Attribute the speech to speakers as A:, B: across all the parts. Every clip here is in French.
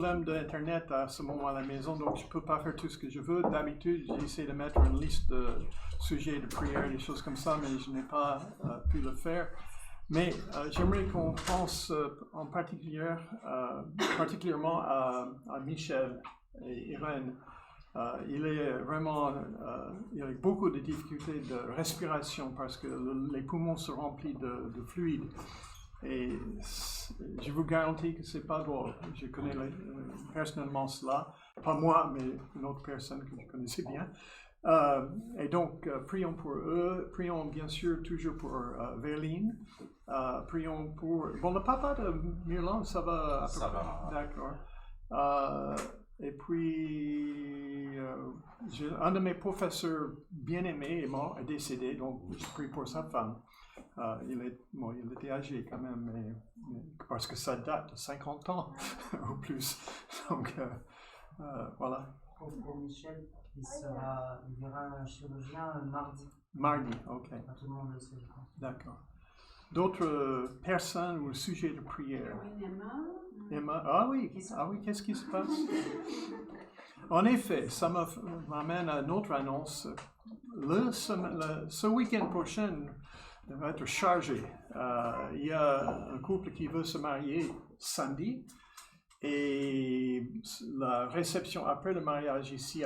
A: Problème d'Internet à ce moment à la maison, donc je ne peux pas faire tout ce que je veux. D'habitude, j'essaie de mettre une liste de sujets de prière, des choses comme ça, mais je n'ai pas pu le faire. Mais j'aimerais qu'on pense en particulièrement à Michel et Irène. Il est vraiment, il a beaucoup de difficultés de respiration parce que les poumons sont remplis de fluide. Et je vous garantis que c'est pas drôle. Je connais personnellement cela, pas moi, mais une autre personne que je connaissais bien. Et donc, prions pour eux. Prions bien sûr toujours pour Verline. Prions pour... Bon, le papa de Mirland, ça va?
B: Ça va.
A: D'accord. Et puis, un de mes professeurs bien-aimés est décédé, donc je prie pour sa femme. Il était âgé quand même, mais parce que ça date de 50 ans ou plus. Donc, voilà.
C: Pour Michel, il verra un chirurgien mardi.
A: Mardi, ok.
C: Tout le monde le sait, je pense.
A: D'accord. D'autres personnes ou sujets de prière? Emma. Ah oui, qu'est-ce qui se passe? En effet, ça m'amène à une autre annonce. Ce week-end prochain va être chargé. Il y a un couple qui veut se marier samedi et la réception après le mariage ici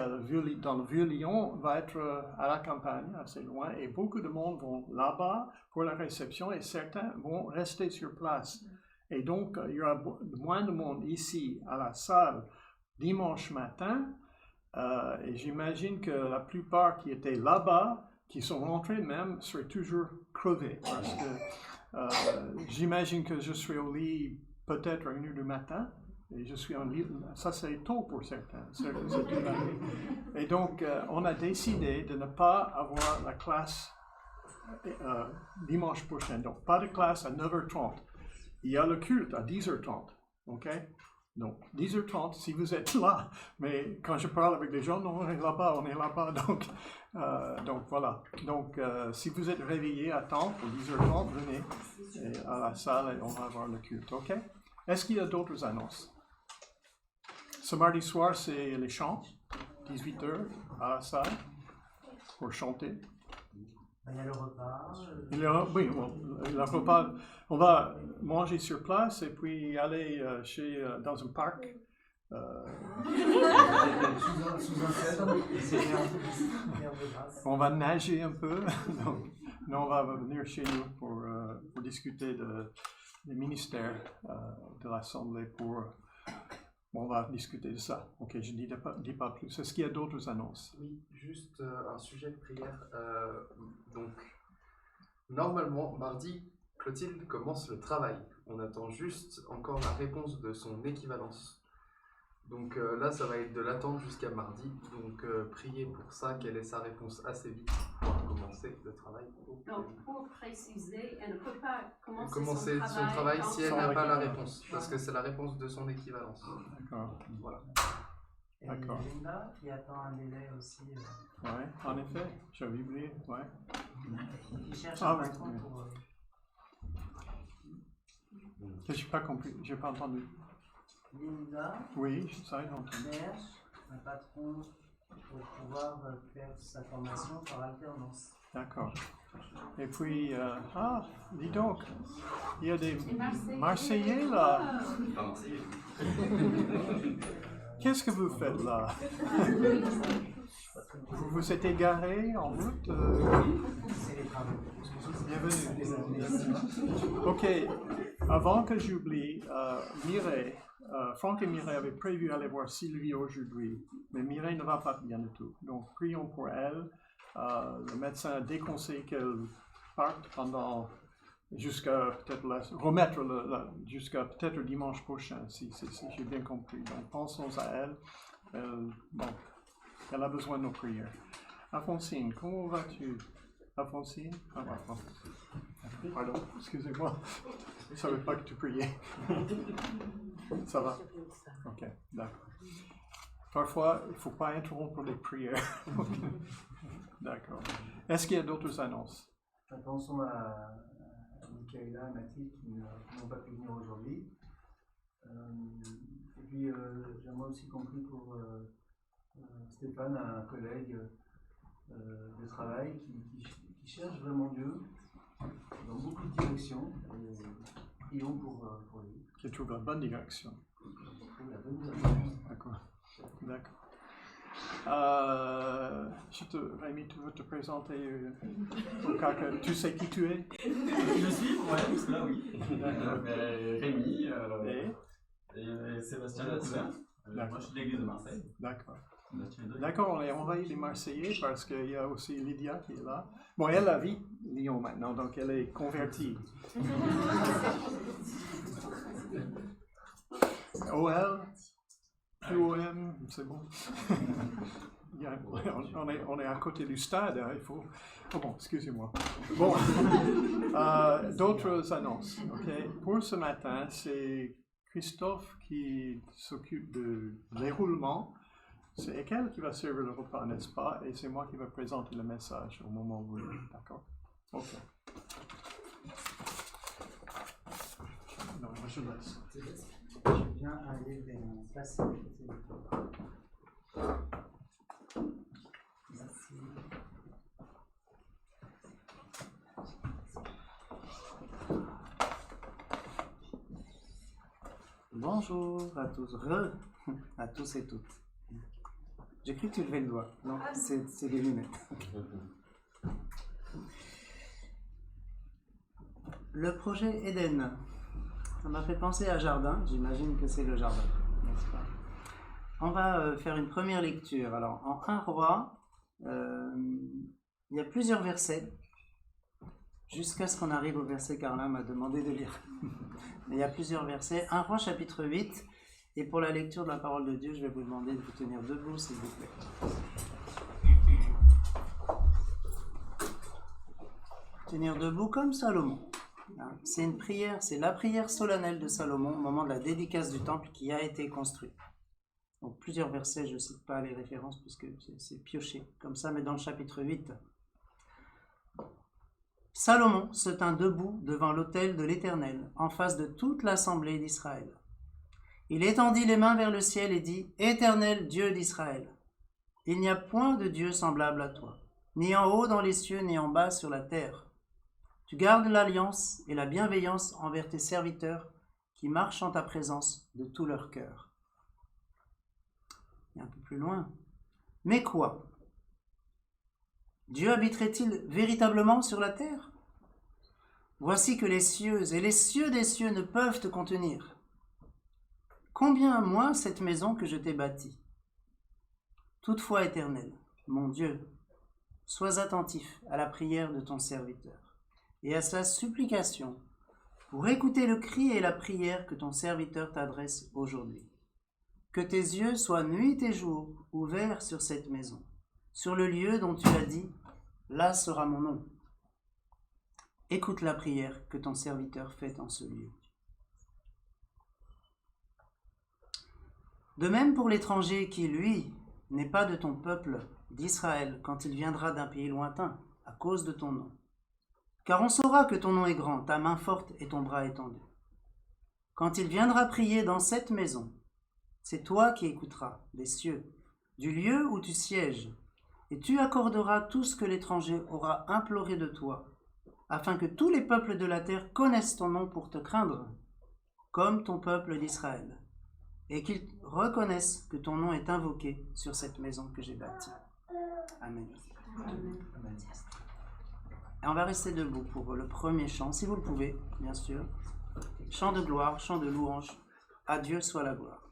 A: dans le Vieux-Lyon va être à la campagne, assez loin, et beaucoup de monde vont là-bas pour la réception et certains vont rester sur place. Et donc, il y aura moins de monde ici à la salle dimanche matin et j'imagine que la plupart qui étaient là-bas, qui sont rentrés même, seraient toujours crevés parce que j'imagine que je serai au lit peut-être à 1h du matin et je suis en lit, ça c'est tôt pour certains et donc on a décidé de ne pas avoir la classe dimanche prochain, donc pas de classe à 9h30, il y a le culte à 10h30, ok? Donc, 10h30, si vous êtes là, mais quand je parle avec les gens, non, on est là-bas, donc voilà. Donc, si vous êtes réveillés à temps pour 10h30, venez à la salle et on va avoir le culte, ok? Est-ce qu'il y a d'autres annonces? Ce mardi soir, c'est les chants, 18h à la salle, pour chanter.
C: Il y a le repas.
A: Oui, le repas, on va manger sur place et puis aller dans un parc. On va nager un peu. Donc, nous, on va venir chez nous pour discuter des ministères de l'Assemblée. On va discuter de ça. Ok, je ne dis pas plus. Est-ce qu'il y a d'autres annonces?
B: Oui, juste un sujet de prière. Donc, normalement, mardi, Clotilde commence le travail. On attend juste encore la réponse de son équivalence. Donc là, ça va être de l'attente jusqu'à mardi. Donc, priez pour ça, qu'elle ait sa réponse assez vite pour commencer le travail.
D: Donc, pour préciser, elle ne peut pas
B: commencer son travail si elle n'a pas la réponse, parce que c'est la réponse de son équivalence.
A: D'accord.
B: Voilà.
C: Et
A: D'accord.
C: Linda qui attend un délai aussi.
A: Oui, en effet, j'avais oublié, ouais.
C: Qui cherche un patron
A: oui.
C: pour...
A: Je n'ai pas compris, je n'ai pas entendu.
C: Linda
A: Oui, ça j'ai entendu.
C: cherche un patron pour pouvoir faire sa formation par alternance.
A: D'accord. Et puis, dis donc, il y a des Marseillais là. Qu'est-ce que vous faites là? Vous vous êtes égaré en route?
C: C'est les travaux.
A: Bienvenue. Ok, avant que j'oublie, Mireille, Franck et Mireille avaient prévu aller voir Sylvie aujourd'hui, mais Mireille ne va pas bien du tout. Donc, prions pour elle. Le médecin a déconseillé qu'elle parte pendant jusqu'à peut-être remettre jusqu'à peut-être dimanche prochain, si j'ai bien compris. Donc, pensons à elle. Elle a besoin de nos prières. Alphonsine, comment vas-tu? Alphonsine? Pardon, excusez-moi. Je ne savais pas que tu priais. Ça va? Ok, d'accord. Parfois, il ne faut pas interrompre les prières. D'accord. Est-ce qu'il y a d'autres annonces?
E: Pensons à Michaela et Mathilde qui n'ont pas pu venir aujourd'hui. Et puis puis j'aimerais aussi compris pour Stéphane, un collègue de travail qui cherche vraiment Dieu dans beaucoup de directions. Prions pour lui.
A: Qui trouve la bonne direction.
E: Pour la bonne direction.
A: D'accord. D'accord. Rémi, tu veux te présenter au cas que tu sais qui tu es?
F: Je suis, ouais, cela oui.
A: D'accord.
F: Rémi
A: Et
F: et Sébastien Latouin. Moi je suis de l'église de Marseille.
A: D'accord.
F: Sébastien Latouin.
A: D'accord, on a envoyé les Marseillais parce qu'il y a aussi Lydia qui est là. Bon, elle habite Lyon maintenant, donc elle est convertie. OL, QOM, c'est bon. On est à côté du stade, hein, il faut... Oh bon, excusez-moi. Bon, d'autres annonces. Okay. Pour ce matin, c'est Christophe qui s'occupe de l'éroulement. C'est Ekel qui va servir le repas, n'est-ce pas? Et c'est moi qui vais présenter le message au moment où vous voulez. D'accord? Ok. Non, je laisse.
C: Je viens aller vers mon place. Merci. Bonjour à tous, à tous et toutes. J'ai cru que tu levais le doigt. Non, c'est les lunettes. Le projet Eden, ça m'a fait penser à jardin. J'imagine que c'est le jardin, n'est-ce pas? On va faire une première lecture. Alors, en 1 Roi, il y a plusieurs versets, jusqu'à ce qu'on arrive au verset qu'Arlin m'a demandé de lire. Il y a plusieurs versets. 1 Roi, chapitre 8. Et pour la lecture de la parole de Dieu, je vais vous demander de vous tenir debout, s'il vous plaît. Tenir debout comme Salomon. C'est une prière, c'est la prière solennelle de Salomon au moment de la dédicace du temple qui a été construit. Donc plusieurs versets, je ne cite pas les références puisque c'est pioché comme ça, mais dans le chapitre 8. Salomon se tint debout devant l'autel de l'Éternel, en face de toute l'assemblée d'Israël. Il étendit les mains vers le ciel et dit « Éternel Dieu d'Israël, il n'y a point de Dieu semblable à toi, ni en haut dans les cieux, ni en bas sur la terre. Tu gardes l'alliance et la bienveillance envers tes serviteurs qui marchent en ta présence de tout leur cœur. » Et un peu plus loin. « Mais quoi? Dieu habiterait-il véritablement sur la terre? Voici que les cieux et les cieux des cieux ne peuvent te contenir. Combien moins cette maison que je t'ai bâtie? Toutefois, Éternel, mon Dieu, sois attentif à la prière de ton serviteur et à sa supplication pour écouter le cri et la prière que ton serviteur t'adresse aujourd'hui. Que tes yeux soient nuit et jour ouverts sur cette maison, sur le lieu dont tu as dit, là sera mon nom. Écoute la prière que ton serviteur fait en ce lieu. De même pour l'étranger qui, lui, n'est pas de ton peuple d'Israël quand il viendra d'un pays lointain, à cause de ton nom. Car on saura que ton nom est grand, ta main forte et ton bras étendu. Quand il viendra prier dans cette maison, c'est toi qui écouteras des cieux, du lieu où tu sièges, et tu accorderas tout ce que l'étranger aura imploré de toi, afin que tous les peuples de la terre connaissent ton nom pour te craindre, comme ton peuple d'Israël, et qu'ils reconnaissent que ton nom est invoqué sur cette maison que j'ai bâtie. Amen. Amen. Et on va rester debout pour le premier chant, si vous le pouvez, bien sûr. Chant de gloire, chant de louange. À Dieu soit la gloire.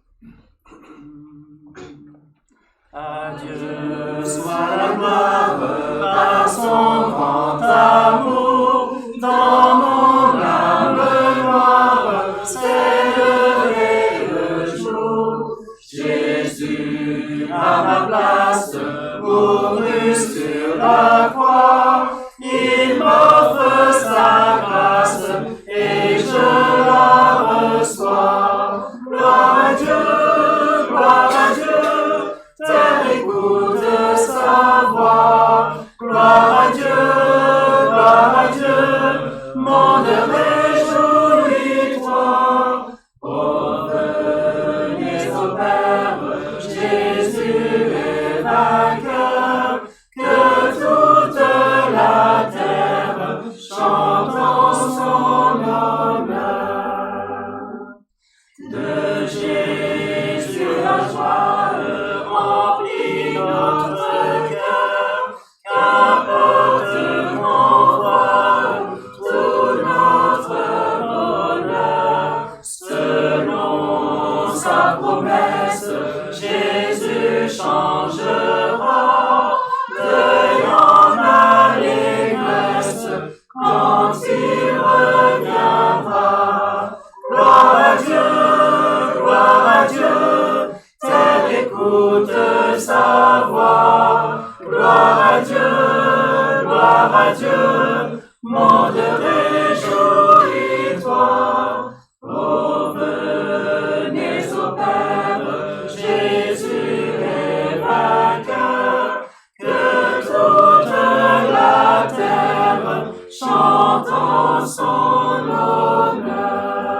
C: À Dieu soit la gloire par son grand amour. Dans mon âme noire s'est levé le jour. Jésus à ma place mourut sur la croix. Il m'offre sa grâce et je la reçois. Gloire à Dieu, gloire à Dieu, terre écoute sa voix. Gloire à Dieu, monde réjouis-toi. Oh, venez détresse, Jésus changera cueillant l'allégresse quand il reviendra. Gloire à Dieu, terre écoute sa voix. Gloire à Dieu, monde réjouis-toi. Oh, venez au Père, Jésus est vainqueur, que toute la terre chante en son honneur.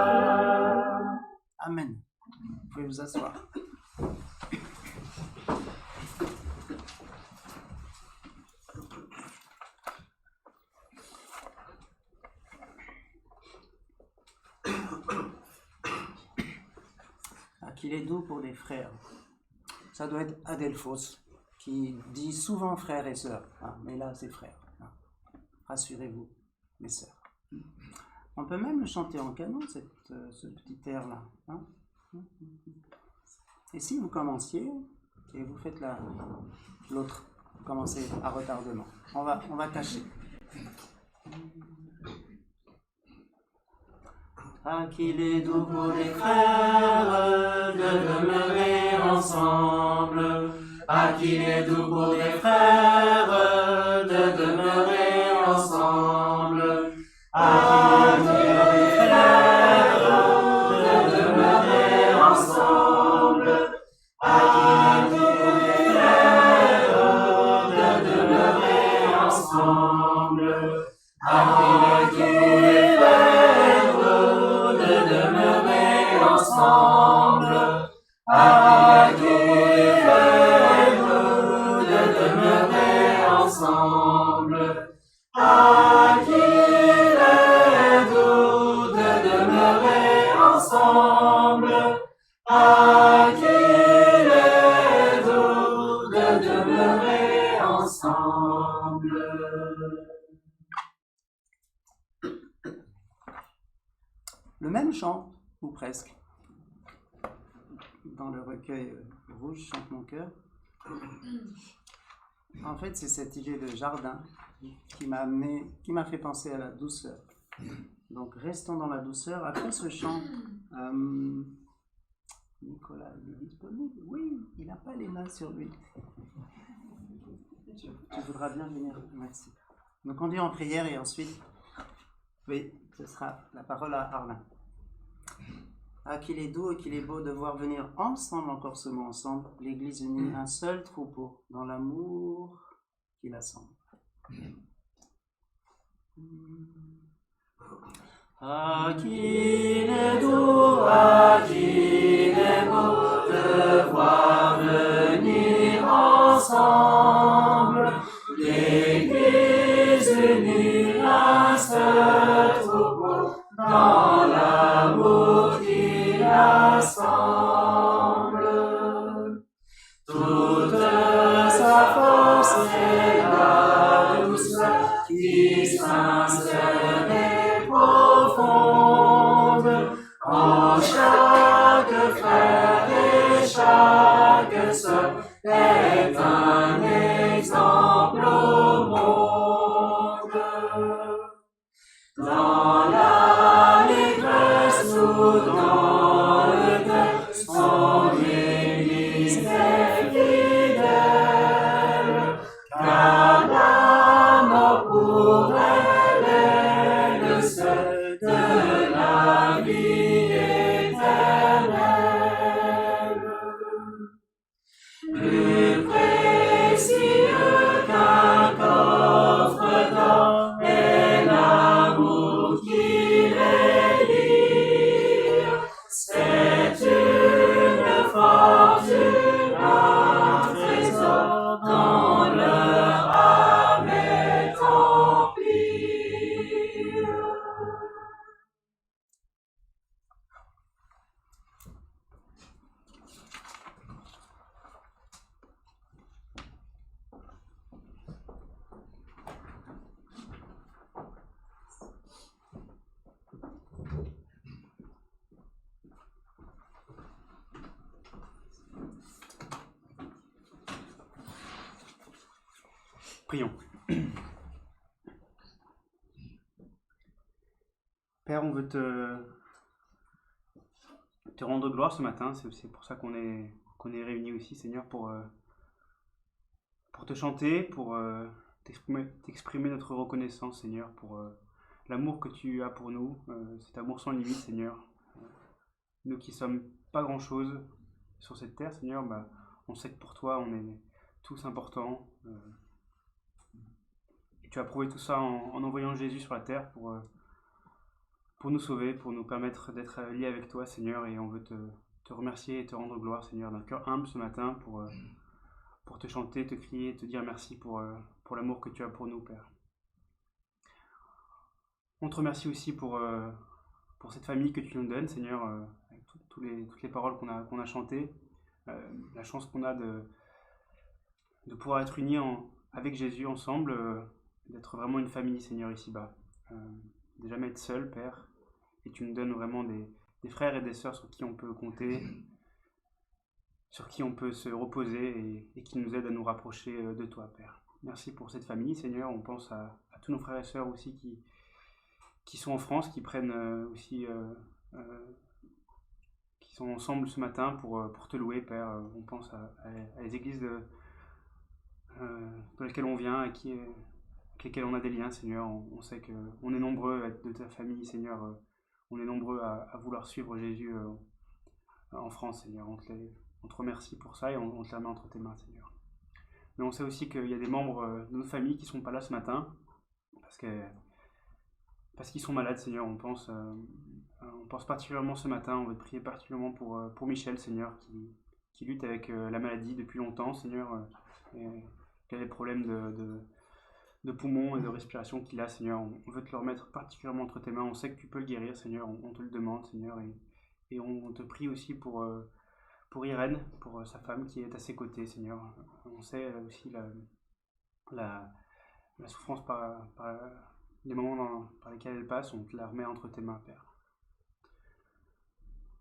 C: Amen. Vous pouvez vous asseoir. Qu'il est doux pour les frères. Ça doit être Adelphos qui dit souvent frères et sœurs, hein, mais là c'est frères. Hein. Rassurez-vous, mes sœurs. On peut même le chanter en canon, ce petit air-là. Hein. Et si vous commenciez, et vous faites l'autre, vous commencez à retardement. On va tâcher. Ah, qu'il est doux pour les frères de demeurer ensemble. Ah, qu'il est doux pour les frères de demeurer ensemble. Ah, qu'il est doux pour les frères de demeurer ensemble. Ah, qu'il est doux pour les frères de demeurer ensemble. Ah, qu'il est doux pour les frères de demeurer ensemble. Ah, qu'il est doux de demeurer ensemble. Ah, qu'il est doux de demeurer ensemble. Ah, qu'il est doux de demeurer ensemble. Le même chant, ou presque, dans le recueil Rouge chante mon cœur. En fait, c'est cette idée de jardin qui m'a fait penser à la douceur. Donc, restons dans la douceur. Après ce chant, Nicolas, il est disponible? Oui, il n'a pas les mains sur lui. Tu voudras bien venir? Merci. Donc, on dit en prière et ensuite, oui, ce sera la parole à Arlin. Ah, qu'il est doux et qu'il est beau de voir venir ensemble, encore ce mot ensemble, l'Église unie, un seul troupeau, dans l'amour qui l'assemble. Ah, qu'il est doux, ah, qu'il est beau de voir venir ensemble, l'Église unie, un seul troupeau, dans l'amour qui l'assemble. Toute sa force et la douceur qui s'insère et profonde en chaque frère et chaque sœur est un exemple au monde. Dans l'allégresse ou dans le cœur, son Église est fidèle, car la mort pour elle est le seuil de la vie éternelle. Plus précieux qu'un coffre d'or est l'amour qui les lie. C'est une fortune, un trésor dont leur âme est emplie.
G: Prions. Père, on veut te rendre gloire ce matin. C'est pour ça qu'on est réunis aussi, Seigneur, pour te chanter, pour t'exprimer notre reconnaissance, Seigneur, pour l'amour que tu as pour nous, cet amour sans limite, Seigneur. Nous qui sommes pas grand-chose sur cette terre, Seigneur, on sait que pour toi, on est tous importants. Et tu as prouvé tout ça en envoyant Jésus sur la terre pour nous sauver, pour nous permettre d'être liés avec toi, Seigneur. Et on veut te remercier et te rendre gloire, Seigneur, d'un cœur humble ce matin pour te chanter, te crier, te dire merci pour l'amour que tu as pour nous, Père. On te remercie aussi pour cette famille que tu nous donnes, Seigneur, avec toutes les paroles qu'on a chantées, la chance qu'on a de pouvoir être unis avec Jésus ensemble, d'être vraiment une famille, Seigneur, ici-bas. De jamais être seul, Père, et tu nous donnes vraiment des frères et des sœurs sur qui on peut compter, sur qui on peut se reposer et qui nous aident à nous rapprocher de toi, Père. Merci pour cette famille, Seigneur. On pense à tous nos frères et sœurs aussi qui sont en France, qui prennent aussi, qui sont ensemble ce matin pour te louer, Père. On pense à les églises dans lesquelles on vient, avec lesquelles on a des liens, Seigneur. On sait qu'on est nombreux à être de ta famille, Seigneur. On est nombreux à vouloir suivre Jésus en France, Seigneur. On te remercie pour ça et on te la met entre tes mains, Seigneur. Mais on sait aussi qu'il y a des membres de notre famille qui ne sont pas là ce matin parce qu'ils sont malades, Seigneur. On pense particulièrement ce matin, on veut te prier particulièrement pour Michel, Seigneur, qui lutte avec la maladie depuis longtemps, Seigneur, et qui a des problèmes de poumons et de respiration qu'il a, Seigneur. On veut te le remettre particulièrement entre tes mains. On sait que tu peux le guérir, Seigneur. On te le demande, Seigneur. Et on te prie aussi pour Irène, pour sa femme qui est à ses côtés, Seigneur. On sait aussi la souffrance par les moments par lesquels elle passe. On te la remet entre tes mains, Père.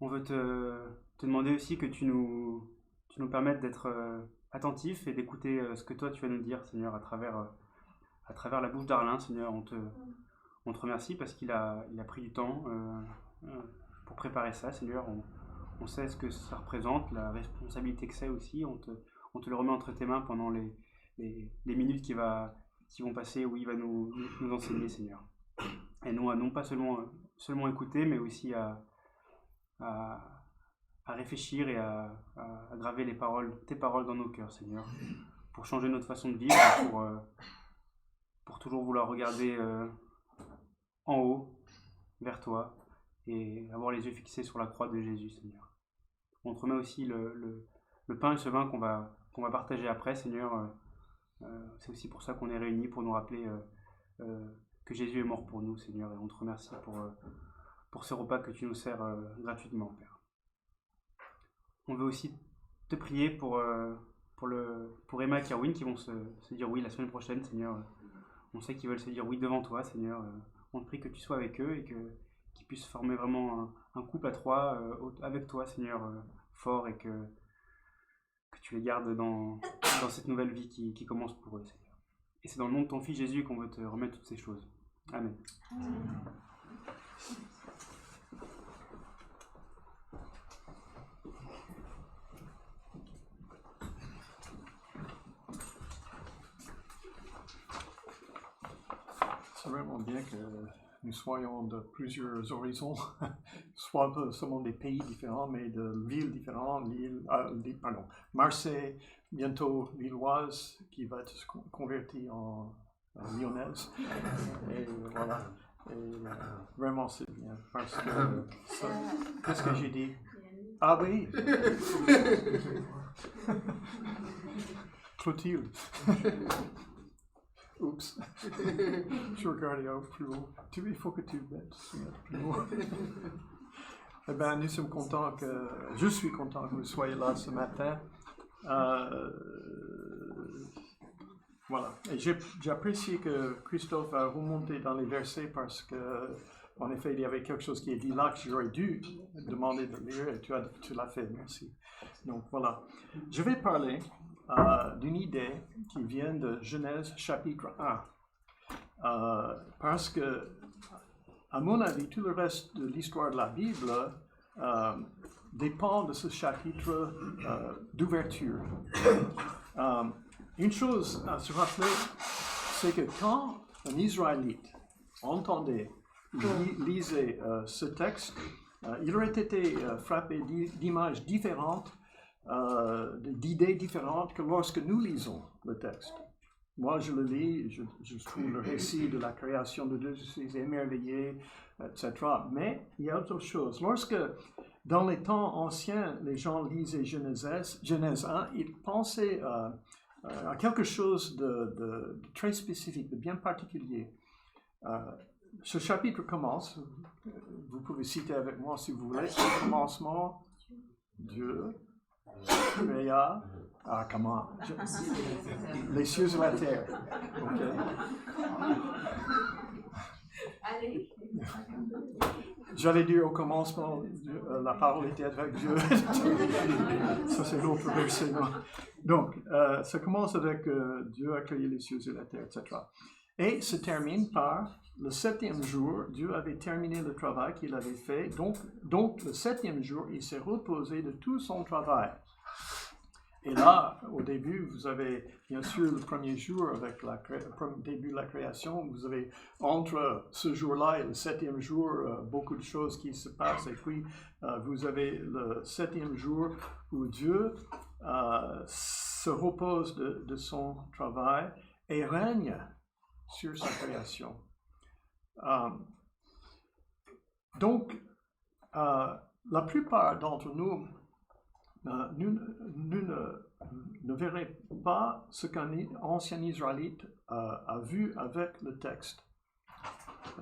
G: On veut te demander aussi que tu nous permettes d'être attentifs et d'écouter ce que toi tu vas nous dire, Seigneur, à travers la bouche d'Arlin, Seigneur. On te remercie parce qu'il a pris du temps pour préparer ça, Seigneur. On sait ce que ça représente, la responsabilité que c'est aussi. On te le remet entre tes mains pendant les minutes qui vont passer où il va nous enseigner, Seigneur. Et nous, non pas seulement écouter, mais aussi à réfléchir et à graver tes paroles dans nos cœurs, Seigneur, pour changer notre façon de vivre, pour toujours vouloir regarder en haut, vers toi, et avoir les yeux fixés sur la croix de Jésus, Seigneur. On te remet aussi le pain et ce vin qu'on va partager après, Seigneur. C'est aussi pour ça qu'on est réunis, pour nous rappeler que Jésus est mort pour nous, Seigneur, et on te remercie pour ce repas que tu nous sers gratuitement, Père. On veut aussi te prier pour Emma et Kerwin qui vont se dire oui la semaine prochaine, Seigneur. On sait qu'ils veulent se dire oui devant toi, Seigneur. On te prie que tu sois avec eux et qu'ils puissent former vraiment un couple à trois avec toi, Seigneur, fort, et que tu les gardes dans cette nouvelle vie qui commence pour eux, Seigneur. Et c'est dans le nom de ton Fils Jésus qu'on veut te remettre toutes ces choses. Amen.
A: C'est vraiment bien que nous soyons de plusieurs horizons, soit seulement des pays différents, mais de villes différentes. Marseille, bientôt Lilloise, qui va être convertie en lyonnaise. Et voilà. Et vraiment, c'est bien. Parce que, qu'est-ce que j'ai dit? Ah oui! Clotilde. Oups, je regardais plus haut. Il faut que tu mettes plus haut. Eh bien, nous sommes contents je suis content que vous soyez là ce matin. Voilà. Et j'apprécie que Christophe a remonté dans les versets parce que, en effet, il y avait quelque chose qui est dit là que j'aurais dû demander de lire et tu l'as fait. Merci. Donc voilà. Je vais parler d'une idée qui vient de Genèse chapitre 1. Parce que, à mon avis, tout le reste de l'histoire de la Bible dépend de ce chapitre d'ouverture. Une chose à se rappeler, c'est que quand un Israélite entendait, lisait ce texte, il aurait été frappé d'images différentes, d'idées différentes que lorsque nous lisons le texte. Moi, je le lis, je trouve le récit de la création de Dieu, je suis émerveillé, etc. Mais il y a autre chose. Lorsque, dans les temps anciens, les gens lisaient Genèse 1, ils pensaient à quelque chose de très spécifique, de bien particulier. Ce chapitre commence, vous pouvez citer avec moi si vous voulez, au commencement, Dieu créa, comment? Les cieux et la terre. Okay.
D: Allez.
A: J'allais dire au commencement, la parole était avec Dieu. Ça, c'est l'autre verset. Non? Donc, ça commence avec Dieu a créé les cieux et la terre, etc. Et se termine par le 7e jour, Dieu avait terminé le travail qu'il avait fait. Donc le 7e jour, il s'est reposé de tout son travail. Et là, au début, vous avez bien sûr le premier jour avec le début de la création. Vous avez entre ce jour-là et le 7e jour beaucoup de choses qui se passent. Et puis, vous avez le 7e jour où Dieu se repose de son travail et règne sur sa création. Donc, la plupart d'entre nous, nous ne verrons pas ce qu'un ancien Israélite a vu avec le texte.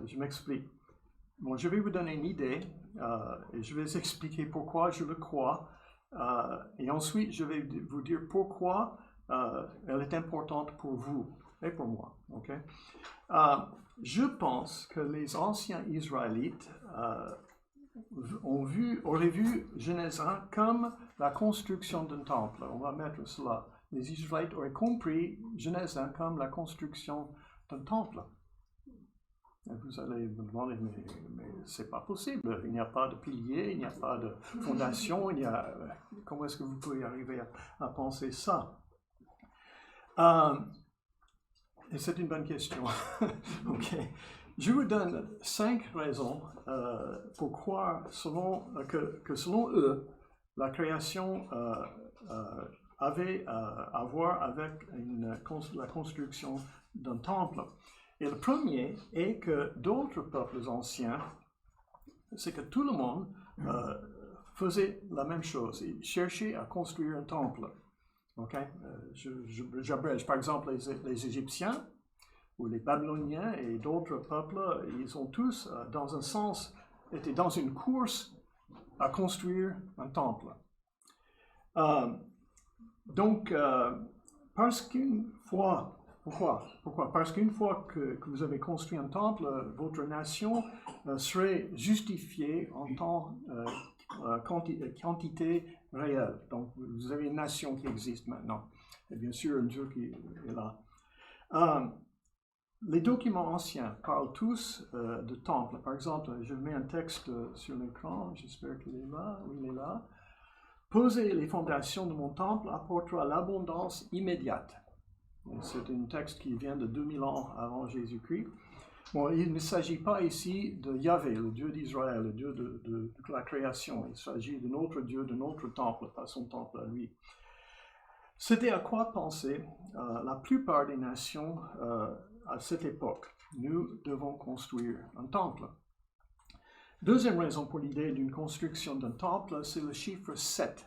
A: Je m'explique. Bon, je vais vous donner une idée et je vais vous expliquer pourquoi je le crois. Et ensuite, je vais vous dire pourquoi elle est importante pour vous et pour moi. Okay? Je pense que les anciens Israélites auraient vu Genèse 1 comme la construction d'un temple. On va mettre cela. Les Israélites auraient compris Genèse 1 comme la construction d'un temple. Et vous allez me demander, mais c'est pas possible. Il n'y a pas de pilier, il n'y a pas de fondation. Comment est-ce que vous pouvez arriver à penser ça? Et c'est une bonne question. Ok. Je vous donne 5 raisons pour croire que selon eux, la création avait à voir avec la construction d'un temple. Et le premier est que d'autres peuples anciens, c'est que tout le monde faisait la même chose. Ils cherchaient à construire un temple. Okay? J'abrège. Par exemple, les Égyptiens ou les Babyloniens et d'autres peuples, ils ont tous, dans un sens, été dans une course à construire un temple. Donc, parce qu'une fois, pourquoi? Parce qu'une fois que vous avez construit un temple, votre nation serait justifiée en tant quantité réelle. Donc, vous avez une nation qui existe maintenant. Et bien sûr, un Dieu qui est là. Les documents anciens parlent tous de temple. Par exemple, je mets un texte sur l'écran, j'espère qu'il est là, oui, il est là. Poser les fondations de mon temple apportera l'abondance immédiate. C'est un texte qui vient de 2000 ans avant Jésus-Christ. Bon, il ne s'agit pas ici de Yahvé, le Dieu d'Israël, le Dieu de la création. Il s'agit de notre Dieu, de notre temple, pas son temple à lui. C'était à quoi penser la plupart des nations à cette époque. Nous devons construire un temple. Deuxième raison pour l'idée d'une construction d'un temple, c'est le chiffre 7.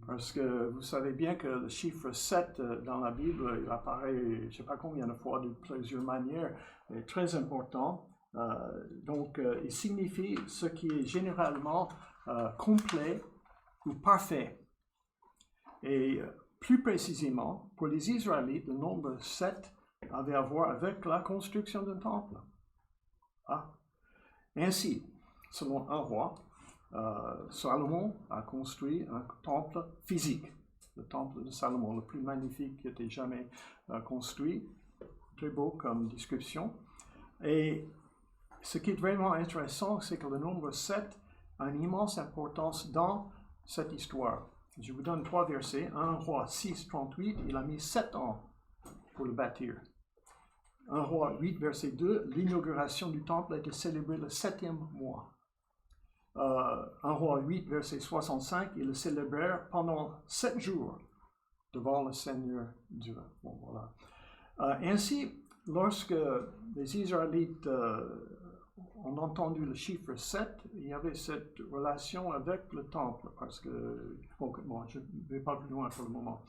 A: Parce que vous savez bien que le chiffre 7 dans la Bible, il apparaît, je ne sais pas combien de fois, de plusieurs manières, est très important. Donc, il signifie ce qui est généralement complet ou parfait. Et plus précisément, pour les Israélites, le nombre 7 avait à voir avec la construction d'un temple. Ainsi, selon un roi, Salomon a construit un temple physique, le temple de Salomon, le plus magnifique qui a été jamais construit. Très beau comme description. Et ce qui est vraiment intéressant, c'est que le nombre 7 a une immense importance dans cette histoire. Je vous donne 3 versets. 1 Roi 6, 38, il a mis 7 ans pour le bâtir. 1 Roi 8, verset 2, l'inauguration du temple a été célébrée le 7e mois. 1 Roi 8, verset 65, ils le célébrèrent pendant 7 jours devant le Seigneur Dieu. Bon, voilà. Ainsi, lorsque les Israélites ont entendu le chiffre 7, il y avait cette relation avec le temple, parce que, bon, je ne vais pas plus loin pour le moment.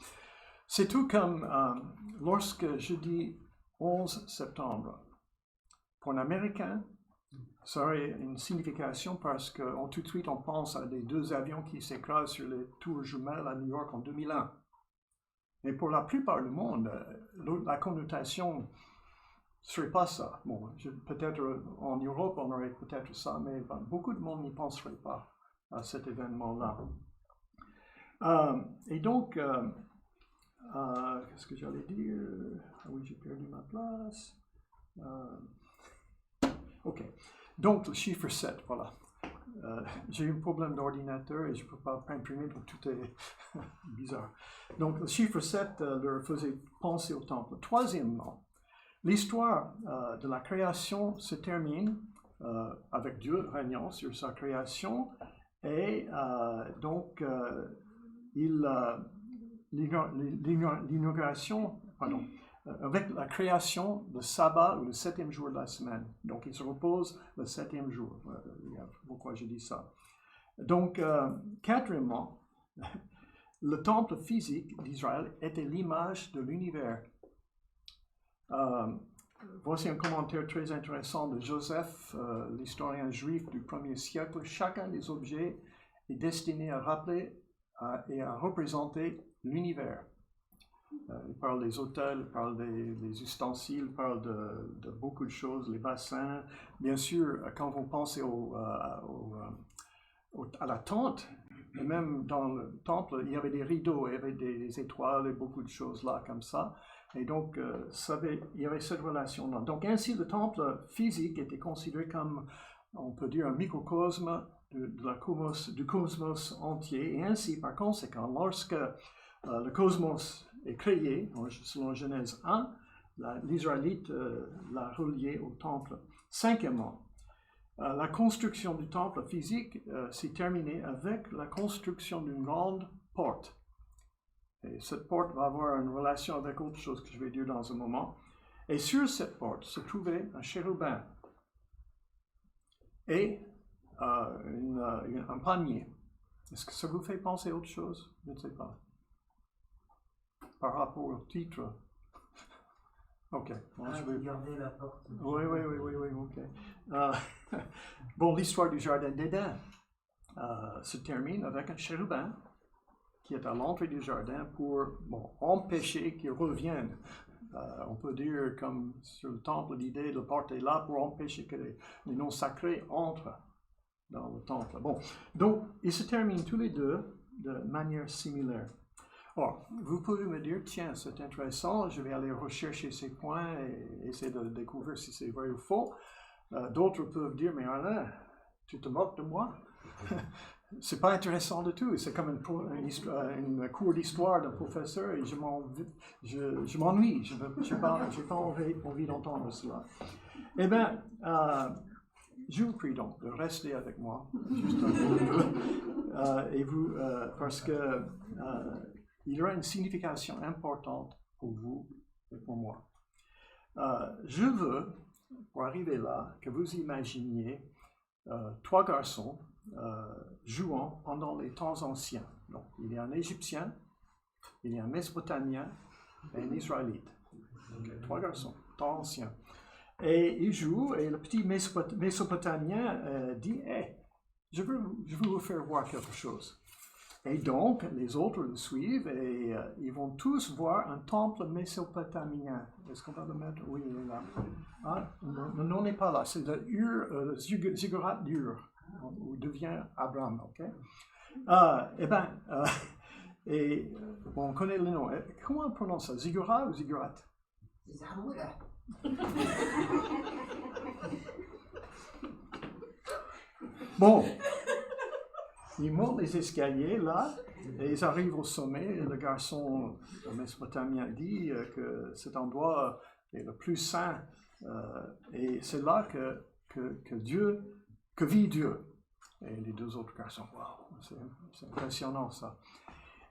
A: C'est tout comme lorsque je dis 11 septembre. Pour un Américain, ça aurait une signification parce que tout de suite on pense à les 2 avions qui s'écrasent sur les tours jumelles à New York en 2001. Mais pour la plupart du monde, la connotation ne serait pas ça. Bon, peut-être en Europe on aurait peut-être ça, mais beaucoup de monde n'y penserait pas à cet événement-là. Et donc, qu'est-ce que j'allais dire? Ah oui, j'ai perdu ma place. Ok. Donc, le chiffre 7, voilà. J'ai eu un problème d'ordinateur et je ne peux pas imprimer, donc tout est bizarre. Donc, le chiffre 7 leur faisait penser au temple. Troisièmement, l'histoire de la création se termine avec Dieu régnant sur sa création et donc l'inauguration, pardon, avec la création de sabbat ou le 7e jour de la semaine. Donc, il se repose le 7e jour. Pourquoi je dis ça? Donc, quatrièmement, le temple physique d'Israël était l'image de l'univers. Voici un commentaire très intéressant de Joseph, l'historien juif du 1er siècle. Chacun des objets est destiné à rappeler et à représenter l'univers. Il parle des autels, il parle des ustensiles, il parle de beaucoup de choses, les bassins. Bien sûr, quand vous pensez à la tente, et même dans le temple, il y avait des rideaux, il y avait des étoiles et beaucoup de choses là comme ça. Et donc, il y avait cette relation-là. Donc, ainsi, le temple physique était considéré comme, on peut dire, un microcosme du cosmos entier. Et ainsi, par conséquent, lorsque le cosmos est créé, selon Genèse 1, l'Israélite l'a relié au temple. Cinquièmement, la construction du temple physique s'est terminée avec la construction d'une grande porte. Et cette porte va avoir une relation avec autre chose que je vais dire dans un moment. Et sur cette porte se trouvait un chérubin et un panier. Est-ce que ça vous fait penser à autre chose? Je ne sais pas. Par rapport au titre. Ok. Bon, je vais
C: garder la porte.
A: Oui, ok. Bon, l'histoire du jardin d'Éden se termine avec un chérubin qui est à l'entrée du jardin pour empêcher qu'il revienne. On peut dire, comme sur le temple, l'idée de la porte est là pour empêcher que les noms sacrés entrent dans le temple. Bon, donc, ils se terminent tous les deux de manière similaire. Or, vous pouvez me dire, tiens, c'est intéressant, je vais aller rechercher ces points et essayer de découvrir si c'est vrai ou faux. D'autres peuvent dire, mais Alain, tu te moques de moi? C'est pas intéressant du tout. C'est comme une cours d'histoire d'un professeur et je m'ennuie. Je n'ai pas envie d'entendre cela. Eh bien, je vous prie donc de rester avec moi, juste un peu, et vous, parce que il y aura une signification importante pour vous et pour moi. Je veux, pour arriver là, que vous imaginiez 3 garçons jouant pendant les temps anciens. Donc, il y a un Égyptien, il y a un Mésopotamien et un Israélite. Okay, 3 garçons, temps anciens. Et ils jouent, et le petit Mésopotamien dit, hey, je veux vous faire voir quelque chose. Et donc, les autres le suivent et ils vont tous voir un temple mésopotamien. Est-ce qu'on va le mettre? Oui, il est là. Ah, le nom n'est pas là, c'est le ziggurat d'Ur, où devient Abraham, ok? Et bon, on connaît le nom. Comment on prononce ça? Ziggurat ou ziggurat? Bon, ils montent les escaliers là, et ils arrivent au sommet. Et le garçon mésopotamien dit que cet endroit est le plus saint, et c'est là que vit Dieu. Et les deux autres garçons, waouh, c'est impressionnant ça.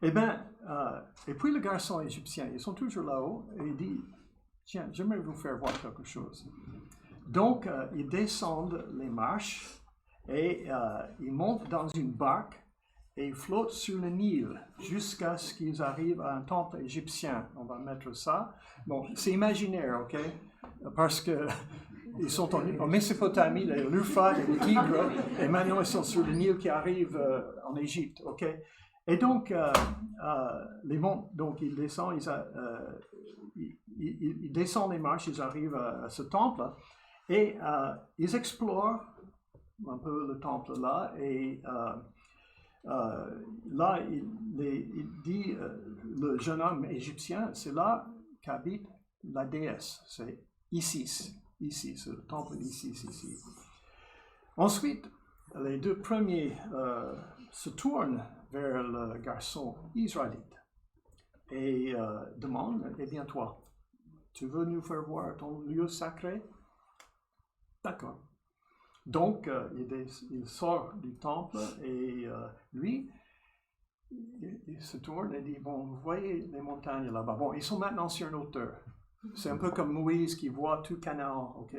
A: Et puis le garçon égyptien, ils sont toujours là-haut, et il dit, tiens, j'aimerais vous faire voir quelque chose. Donc, ils descendent les marches, et ils montent dans une barque, et ils flottent sur le Nil, jusqu'à ce qu'ils arrivent à un temple égyptien. On va mettre ça. Bon, c'est imaginaire, ok? Parce que ils sont en Mésopotamie, l'Euphrate et le Tigre, et maintenant ils sont sur le Nil qui arrive en Égypte, ok? Et donc, ils descendent, ils descendent les marches, ils arrivent à ce temple, et ils explorent un peu le temple là, et là, il dit, le jeune homme égyptien, c'est là qu'habite la déesse, c'est Isis. Ici, c'est le temple d'Isis ici. Ensuite, les deux premiers se tournent vers le garçon israélite et demandent, eh bien toi, tu veux nous faire voir ton lieu sacré? D'accord. Donc, il sort du temple et lui, il se tourne et dit, bon, vous voyez les montagnes là-bas. Bon, ils sont maintenant sur une hauteur. C'est un peu comme Moïse qui voit tout Canaan, ok?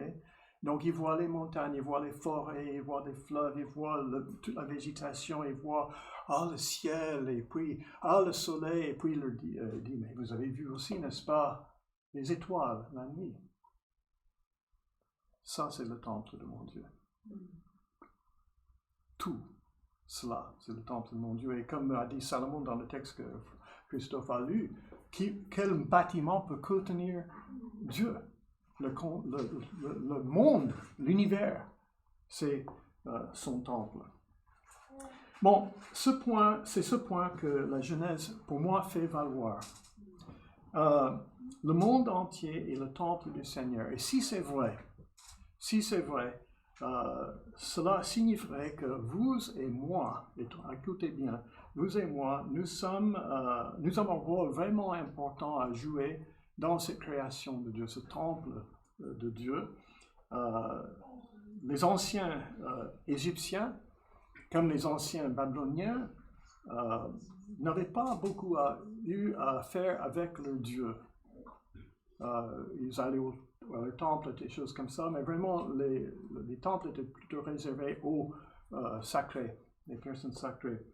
A: Donc, il voit les montagnes, il voit les forêts, il voit les fleuves, il voit toute la végétation, il voit le ciel, et puis le soleil, et puis il leur dit, mais vous avez vu aussi, n'est-ce pas, les étoiles la nuit? Ça, c'est le temple de mon Dieu. Tout cela, c'est le temple de mon Dieu. Et comme a dit Salomon dans le texte que Christophe a lu, quel bâtiment peut contenir Dieu? Le monde, l'univers, c'est son temple. Bon, c'est ce point que la Genèse, pour moi, fait valoir. Le monde entier est le temple du Seigneur. Et si c'est vrai, cela signifierait que vous et moi, écoutez bien, vous et moi, nous avons un rôle vraiment important à jouer dans cette création de Dieu, ce temple de Dieu. Les anciens Égyptiens, comme les anciens Babyloniens, n'avaient pas beaucoup eu à faire avec leur Dieu. Ils allaient au temple, des choses comme ça, mais vraiment, les temples étaient plutôt réservés aux sacrés, les personnes sacrées.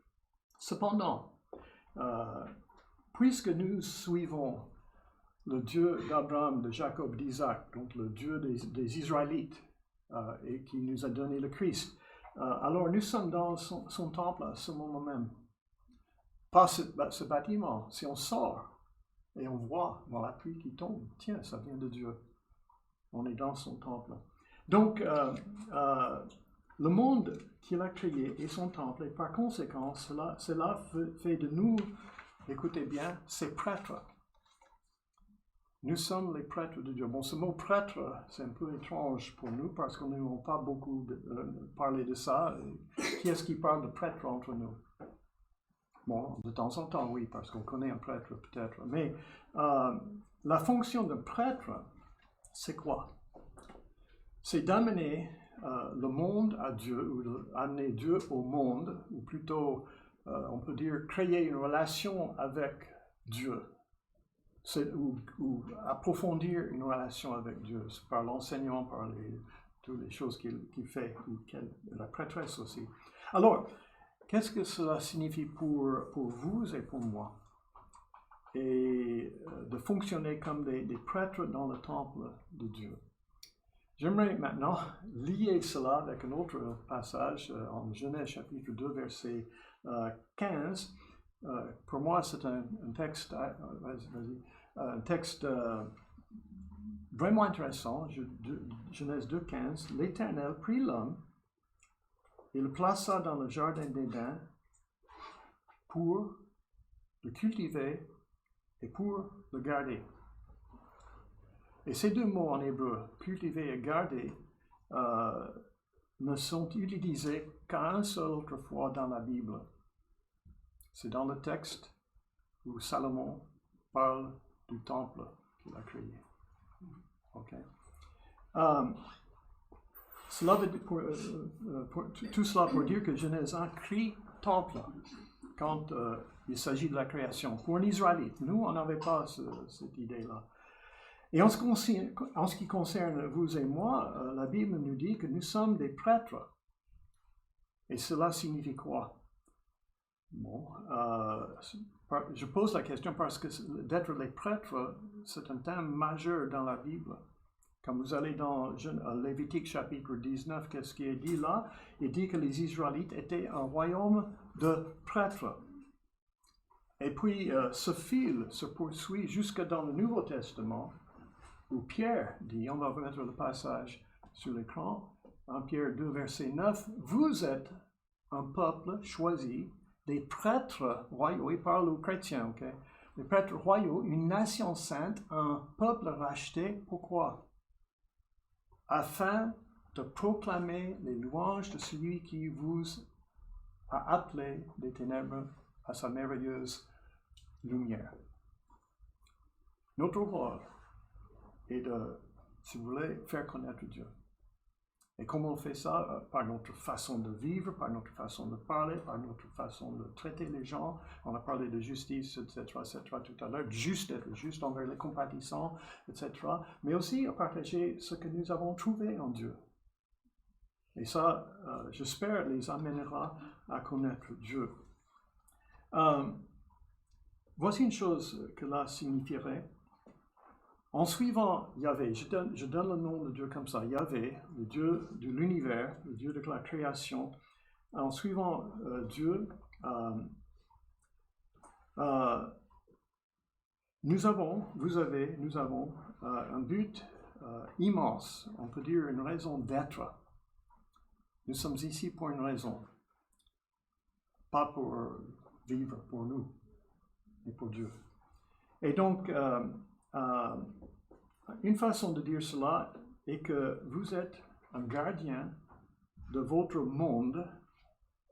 A: Cependant, puisque nous suivons le Dieu d'Abraham, de Jacob, d'Isaac, donc le Dieu des Israélites, et qui nous a donné le Christ, alors nous sommes dans son temple à ce moment même. Pas ce bâtiment, si on sort et on voit la pluie qui tombe, tiens, ça vient de Dieu. On est dans son temple. Donc, le monde qu'il a créé est son temple, et par conséquent, cela fait de nous, écoutez bien, ses prêtres. Nous sommes les prêtres de Dieu. Bon, ce mot prêtre, c'est un peu étrange pour nous, parce qu'on n'a pas beaucoup parlé de ça. Qui est-ce qui parle de prêtre entre nous? Bon, de temps en temps, oui, parce qu'on connaît un prêtre peut-être. Mais la fonction de prêtre, c'est quoi? C'est d'amener le monde à Dieu, ou d'amener Dieu au monde, ou plutôt, on peut dire, créer une relation avec Dieu, ou approfondir une relation avec Dieu, par l'enseignement, par toutes les choses qu'il fait, ou la prêtresse aussi. Alors, qu'est-ce que cela signifie pour vous et pour moi? Et de fonctionner comme des prêtres dans le temple de Dieu. J'aimerais maintenant lier cela avec un autre passage en Genèse chapitre 2, verset 15. Pour moi, c'est un texte, un texte vraiment intéressant. Genèse 2, 15. L'Éternel prit l'homme et le plaça dans le jardin d'Éden pour le cultiver et pour le garder. Et ces deux mots en hébreu, cultiver et garder, ne sont utilisés qu'à une seule autre fois dans la Bible. C'est dans le texte où Salomon parle du temple qu'il a créé. Okay. Cela veut dire tout cela pour dire que Genèse 1 crie temple quand il s'agit de la création. Pour un Israélite, nous, on n'avait pas cette idée-là. Et en ce qui concerne vous et moi, la Bible nous dit que nous sommes des prêtres. Et cela signifie quoi? Bon, je pose la question parce que d'être les prêtres, c'est un thème majeur dans la Bible. Quand vous allez dans Lévitique chapitre 19, qu'est-ce qui est dit là? Il dit que les Israélites étaient un royaume de prêtres. Et puis ce fil se poursuit jusque dans le Nouveau Testament, où Pierre dit, on va mettre le passage sur l'écran, en Pierre 2, verset 9, « Vous êtes un peuple choisi, des prêtres royaux », il parle aux chrétiens, ok? Les prêtres royaux, une nation sainte, un peuple racheté, pourquoi? Afin de proclamer les louanges de celui qui vous a appelé des ténèbres à sa merveilleuse lumière. Notre rôle est de, si vous voulez, faire connaître Dieu. Et comment on fait ça? Par notre façon de vivre, par notre façon de parler, par notre façon de traiter les gens. On a parlé de justice, etc. tout à l'heure. Juste être juste envers les compatissants, etc. Mais aussi à partager ce que nous avons trouvé en Dieu. Et ça, j'espère, les amènera à connaître Dieu. Voici une chose que cela signifierait. En suivant Yahvé, je donne le nom de Dieu comme ça, Yahvé, le Dieu de l'univers, le Dieu de la création. En suivant Dieu, nous avons un but immense, on peut dire une raison d'être. Nous sommes ici pour une raison, pas pour vivre pour nous, mais pour Dieu. Et donc, une façon de dire cela est que vous êtes un gardien de votre monde.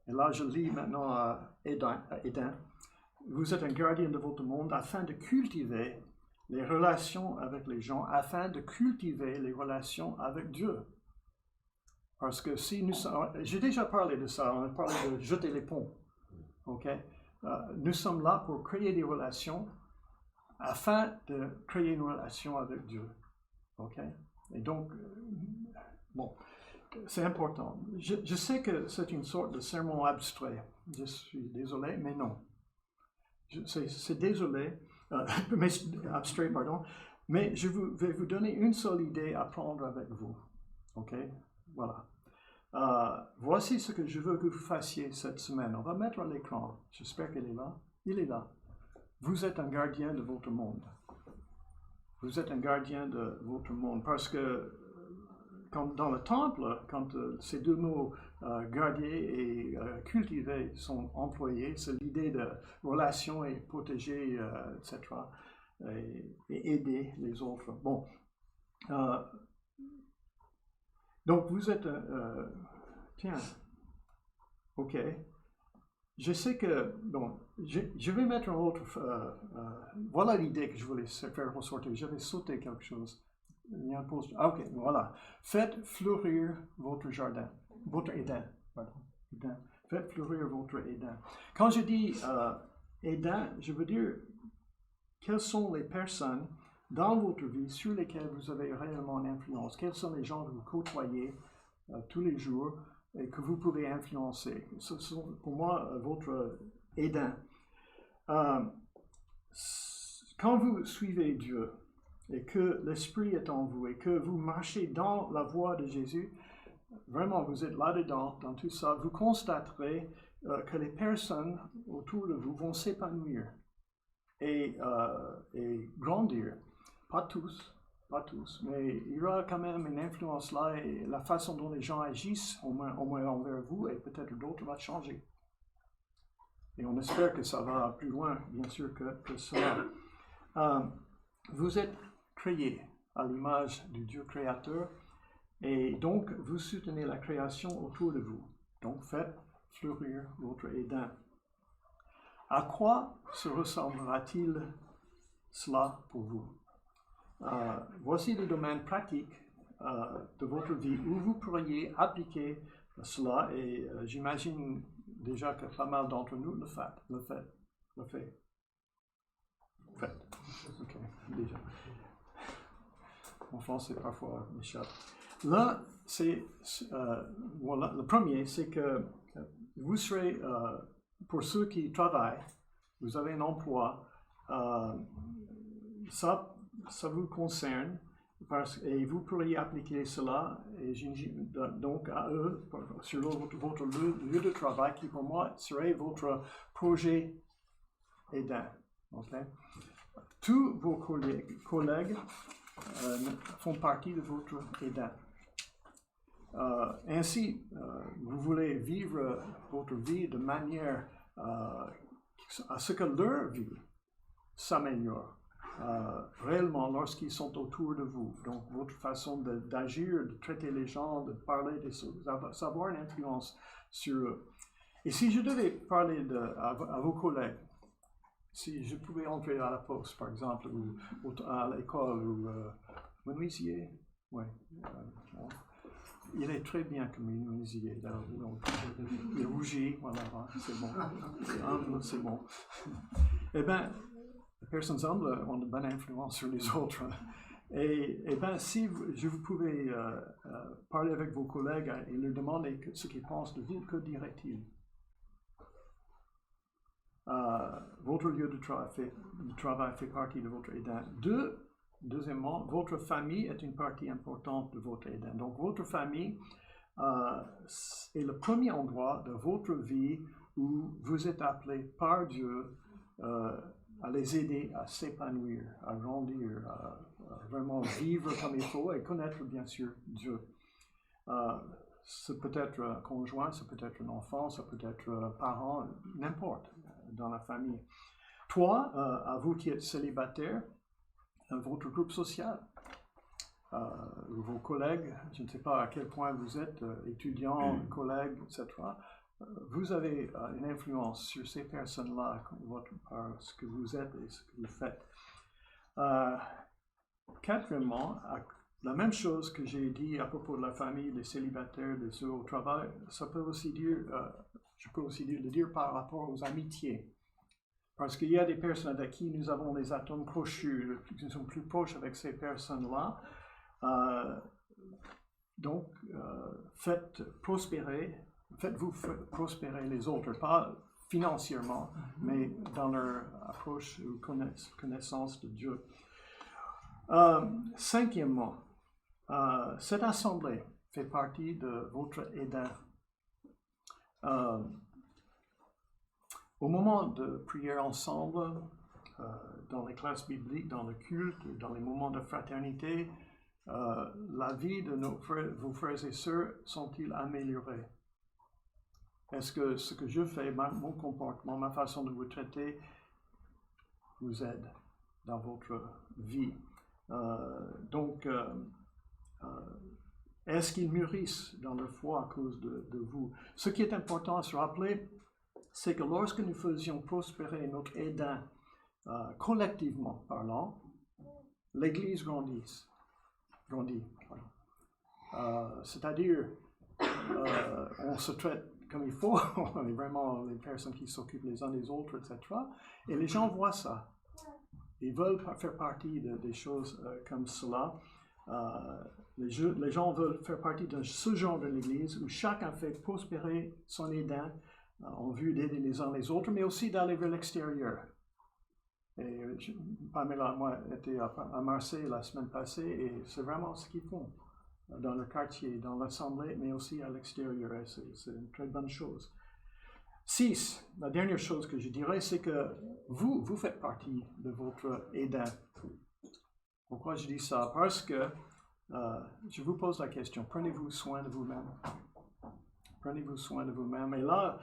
A: Et là, je lis maintenant à Éden. Vous êtes un gardien de votre monde afin de cultiver les relations avec les gens, afin de cultiver les relations avec Dieu. Parce que si nous sommes... J'ai déjà parlé de ça, on a parlé de jeter les ponts. Okay? Nous sommes là pour créer des relations afin de créer une relation avec Dieu. OK? Et donc, bon, c'est important. Je sais que c'est une sorte de sermon abstrait. Je suis désolé, mais non. C'est désolé, mais abstrait, pardon. Mais je vais vous donner une seule idée à prendre avec vous. OK? Voilà. Voici ce que je veux que vous fassiez cette semaine. On va mettre à l'écran. J'espère qu'elle est là. Il est là. Vous êtes un gardien de votre monde. Vous êtes un gardien de votre monde. Parce que quand, dans le temple, quand ces deux mots garder et cultiver sont employés, c'est l'idée de relation et protéger, etc. Et aider les autres. Bon. Donc vous êtes... tiens. OK. Je sais que, bon, je vais mettre un autre, voilà l'idée que je voulais faire ressortir. J'avais sauté quelque chose. Il y a un post. Ah, ok, voilà. Faites fleurir votre jardin, votre Éden, pardon. Éden. Faites fleurir votre Éden. Quand je dis Éden, je veux dire quelles sont les personnes dans votre vie sur lesquelles vous avez réellement une influence. Quels sont les gens que vous côtoyez tous les jours et que vous pouvez influencer. Ce sont pour moi votre Éden. Quand vous suivez Dieu et que l'Esprit est en vous et que vous marchez dans la voie de Jésus, vraiment vous êtes là-dedans, dans tout ça, vous constaterez que les personnes autour de vous vont s'épanouir et grandir. Pas tous, mais il y aura quand même une influence là et la façon dont les gens agissent, au moins envers vous et peut-être d'autres, va changer. Et on espère que ça va plus loin, bien sûr, que cela. Vous êtes créés à l'image du Dieu créateur, et donc vous soutenez la création autour de vous. Donc faites fleurir votre Éden. À quoi se ressemblera-t-il cela pour vous? Voici les domaines pratiques de votre vie où vous pourriez appliquer cela, et j'imagine déjà que pas mal d'entre nous le fait. Ok, déjà. Mon français parfois m'échappe. Là, voilà, le premier, c'est que vous serez, pour ceux qui travaillent, vous avez un emploi, ça vous concerne, et vous pourriez appliquer cela, et donc à eux, sur votre lieu de travail, qui pour moi serait votre projet Éden. Okay? Tous vos collègues font partie de votre Éden. Ainsi, vous voulez vivre votre vie de manière à ce que leur vie s'améliore réellement lorsqu'ils sont autour de vous. Donc, votre façon d'agir, de traiter les gens, de parler des choses, avoir une influence sur eux. Et si je devais parler à vos collègues, si je pouvais entrer à la poste, par exemple, ou à l'école, ou menuisier, oui. Il est très bien comme menuisier. Il rougit, voilà, c'est bon. C'est humble, c'est bon. Eh bien, les personnes humbles ont de bonnes influences sur les autres. Et bien, si vous pouvez parler avec vos collègues et leur demander ce qu'ils pensent de vous, que diraient-ils? Votre lieu de travail fait partie de votre Éden. Deuxièmement, votre famille est une partie importante de votre Éden. Donc, votre famille est le premier endroit de votre vie où vous êtes appelé par Dieu à les aider à s'épanouir, à grandir, à vraiment vivre comme il faut et connaître bien sûr Dieu. C'est peut-être un conjoint, c'est peut-être un enfant, c'est peut-être un parent, n'importe, dans la famille. 3, à vous qui êtes célibataire, votre groupe social, vos collègues, je ne sais pas à quel point vous êtes étudiant, collègue, etc. Vous avez une influence sur ces personnes-là par ce que vous êtes et ce que vous faites. Quatrièmement, la même chose que j'ai dit à propos de la famille, des célibataires, de ceux au travail, ça peut aussi dire, je peux aussi le dire par rapport aux amitiés. Parce qu'il y a des personnes avec qui nous avons des atomes crochus, nous sommes plus proches avec ces personnes-là. Donc, faites-vous prospérer les autres, pas financièrement, mais dans leur approche ou connaissance de Dieu. 5e, cette assemblée fait partie de votre Éden. Au moment de prier ensemble, dans les classes bibliques, dans le culte, dans les moments de fraternité, la vie de vos frères et sœurs sont-ils améliorés? Est-ce que ce que je fais, mon comportement, ma façon de vous traiter, vous aide dans votre vie? Donc, est-ce qu'ils mûrissent dans leur foi à cause de vous? Ce qui est important à se rappeler, c'est que lorsque nous faisions prospérer notre Éden, collectivement parlant, l'Église grandit. C'est-à-dire, on se traite comme il faut, on est vraiment les personnes qui s'occupent les uns des autres, etc. Et les gens voient ça. Ils veulent faire partie des choses comme cela. Les gens veulent faire partie de ce genre de l'Église où chacun fait prospérer son Éden en vue d'aider les uns les autres, mais aussi d'aller vers l'extérieur. Et Pamela et moi étions à Marseille la semaine passée et c'est vraiment ce qu'ils font dans le quartier, dans l'assemblée, mais aussi à l'extérieur. C'est une très bonne chose. 6, la dernière chose que je dirais, c'est que vous faites partie de votre Éden. Pourquoi je dis ça? Parce que je vous pose la question, prenez-vous soin de vous-même? prenez-vous soin de vous-même. Et là,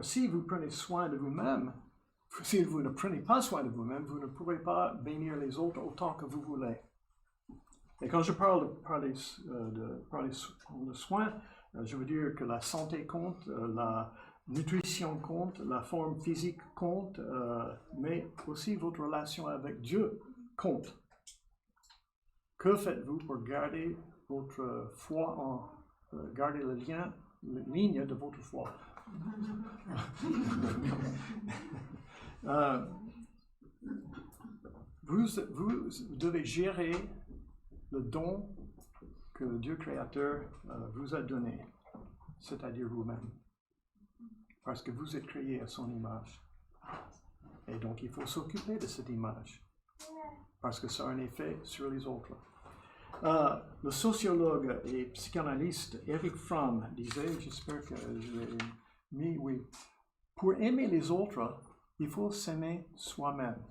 A: si vous prenez soin de vous-même, si vous ne prenez pas soin de vous-même, vous ne pourrez pas bénir les autres autant que vous voulez. Et quand je parle de parler de soin, je veux dire que la santé compte, la nutrition compte, la forme physique compte, mais aussi votre relation avec Dieu compte. Que faites-vous pour garder votre foi garder le lien, la ligne de votre foi? Vous devez gérer le don que le Dieu créateur vous a donné, c'est-à-dire vous-même. Parce que vous êtes créés à son image. Et donc il faut s'occuper de cette image. Parce que ça a un effet sur les autres. Le sociologue et psychanalyste Erich Fromm disait, j'espère que je l'ai mis, oui, pour aimer les autres, il faut s'aimer soi-même.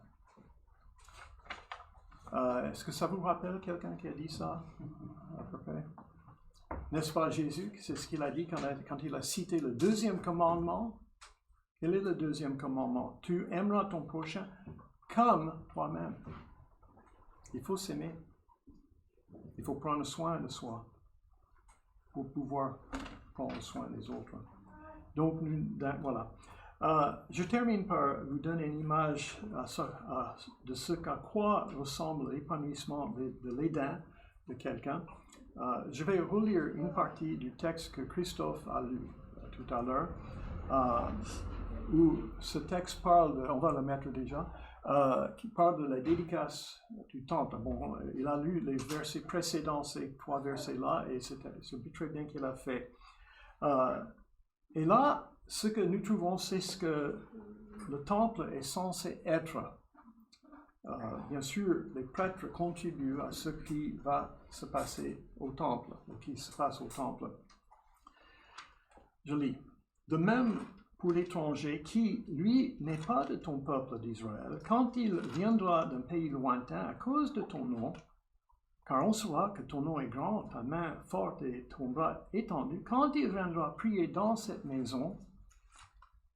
A: Est-ce que ça vous rappelle quelqu'un qui a dit ça, à peu près? N'est-ce pas Jésus? C'est ce qu'il a dit quand il a cité le deuxième commandement. Quel est le deuxième commandement? Tu aimeras ton prochain comme toi-même. Il faut s'aimer. Il faut prendre soin de soi pour pouvoir prendre soin des autres. Donc, voilà. Je termine par vous donner une image de ce qu'à quoi ressemble l'épanouissement de l'Éden de quelqu'un. Je vais relire une partie du texte que Christophe a lu tout à l'heure, où ce texte parle, on va le mettre déjà, qui parle de la dédicace du temple. Bon, il a lu les versets précédents, ces 3 versets-là, et c'est très bien qu'il a fait. Et là, ce que nous trouvons, c'est ce que le temple est censé être. Bien sûr, les prêtres contribuent à ce qui va se passer au temple, ou qui se passe au temple. Je lis. De même pour l'étranger qui, lui, n'est pas de ton peuple d'Israël, quand il viendra d'un pays lointain à cause de ton nom, car on saura que ton nom est grand, ta main forte et ton bras étendu, quand il viendra prier dans cette maison,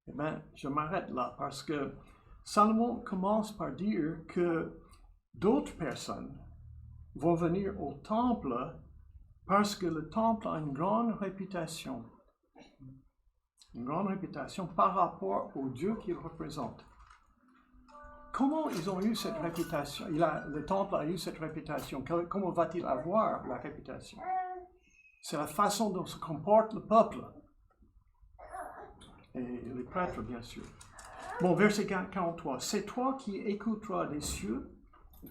A: eh bien, je m'arrête là, parce que Salomon commence par dire que d'autres personnes vont venir au temple parce que le temple a une grande réputation par rapport au Dieu qu'il représente. Comment ils ont eu cette réputation? Le temple a eu cette réputation. Comment va-t-il avoir la réputation? C'est la façon dont se comporte le peuple. Et les prêtres, bien sûr. Bon, verset 43. C'est toi qui écouteras des cieux.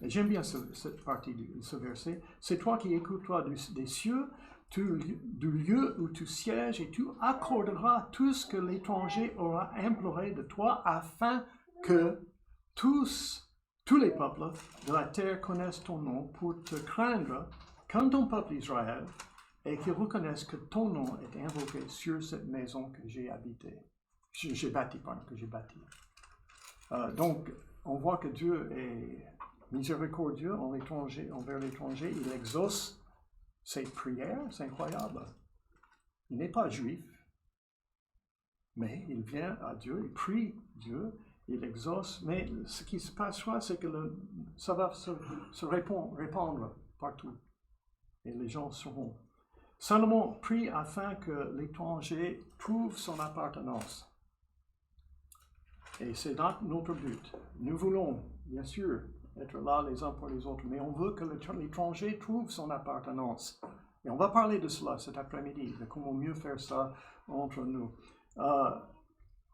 A: J'aime bien cette partie de ce verset. C'est toi qui écouteras des cieux, du lieu où tu sièges, et tu accorderas tout ce que l'étranger aura imploré de toi, afin que tous les peuples de la terre connaissent ton nom pour te craindre, comme ton peuple Israël, et qu'ils reconnaissent que ton nom est invoqué sur cette maison que j'ai habitée. J'ai bâti. Donc, on voit que Dieu est miséricordieux envers l'étranger. Il exauce ses prières, c'est incroyable. Il n'est pas juif, mais il vient à Dieu, il prie Dieu, il exauce. Mais ce qui se passera, c'est que ça va se répandre partout. Et les gens seront. Salomon prie afin que l'étranger trouve son appartenance. Et c'est notre but. Nous voulons, bien sûr, être là les uns pour les autres, mais on veut que l'étranger trouve son appartenance. Et on va parler de cela cet après-midi, de comment mieux faire ça entre nous.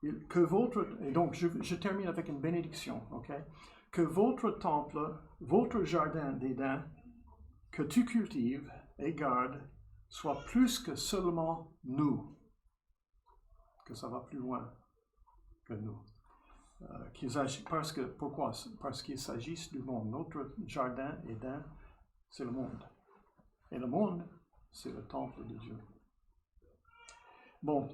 A: Et donc, je termine avec une bénédiction, ok? Que votre temple, votre jardin d'Éden, que tu cultives et gardes, soit plus que seulement nous. Que ça va plus loin que nous. Pourquoi? Parce qu'il s'agisse du monde. Notre jardin Éden, c'est le monde. Et le monde, c'est le temple de Dieu. Bon,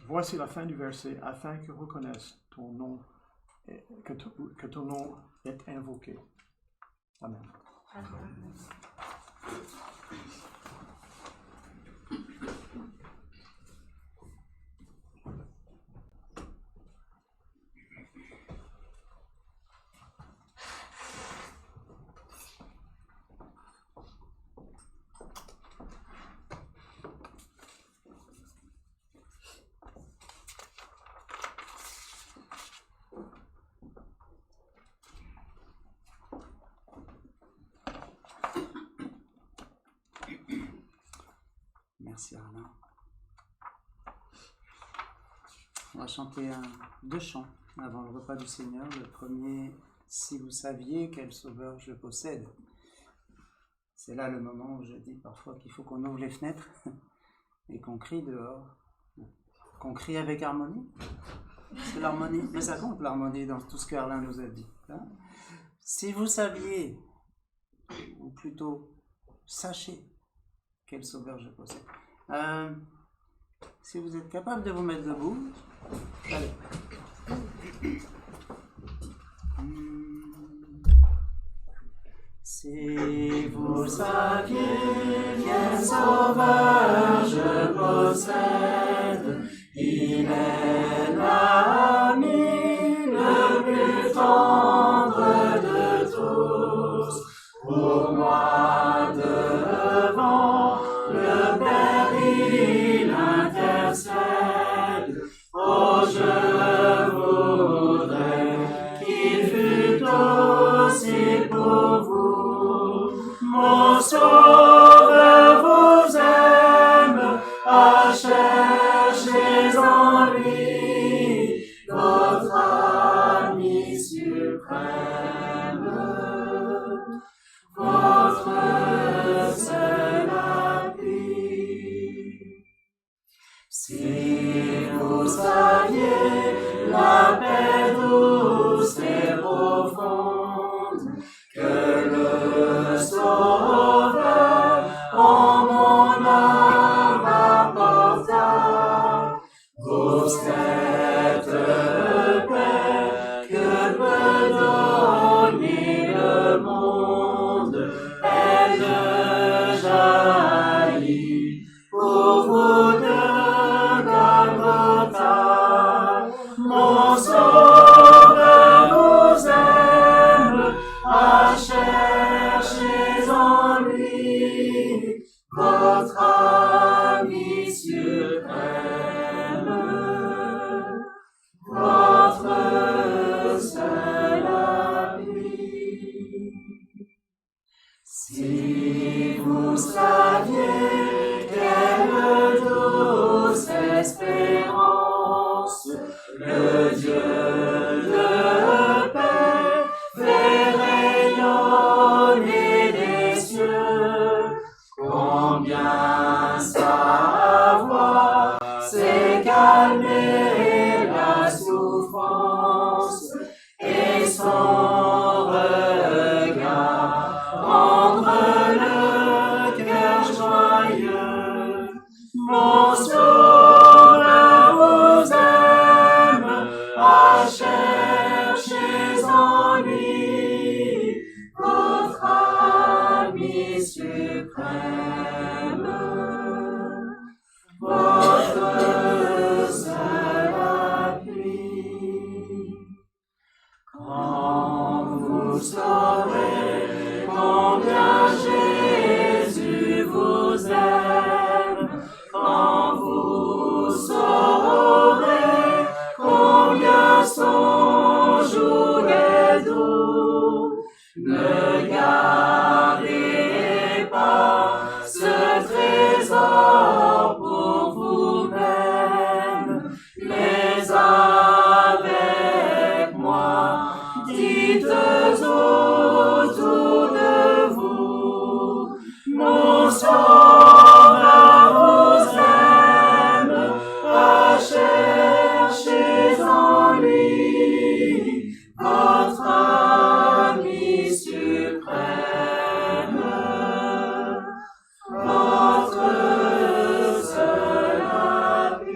A: voici la fin du verset. Afin que reconnaisse ton nom, que ton nom est invoqué. Amen. Amen.
C: Merci Alain. On va chanter deux chants avant le repas du Seigneur. Le premier, si vous saviez quel sauveur je possède. C'est là le moment où je dis parfois qu'il faut qu'on ouvre les fenêtres et qu'on crie dehors. Qu'on crie avec harmonie. C'est l'harmonie, mais ça compte l'harmonie dans tout ce qu'Alain nous a dit. Hein? Si vous saviez, ou plutôt sachez quel sauveur je possède. Si vous êtes capable de vous mettre debout, allez. Si vous saviez quel sauveur je possède, il est l'ami le plus tendre de tous. Pour moi devant le Père il intercède. Oh, je voudrais qu'il fût aussi pour vous. Mon Sauveur vous aime, à chercher en lui votre ami suprême, votre seul appui. Si vous saviez la paix douce et profonde que le Sauveur en mon âme apporta, vous cette paix que peut donner le monde, elle jaillit pour vous de Golgotha. Mon Sauveur vous aime, à chercher en lui votre ami suprême, votre seul appui. Si vous saviez quelle douce espérance le Dieu de paix fait rayonner des cieux, combien sa voix sait calmer la souffrance et son regard rendre le cœur joyeux. Mon Sauveur vous aime, à chercher en lui votre ami suprême, votre seul appui. Quand vous saurez combien Jésus vous aime, quand vous saurez combien son joug est doux, ne gardez pas ce trésor pour vous-même, mais avec moi, dites autour de vous, mon Sauveur vous aime, à chercher en lui votre ami suprême, votre seul appui.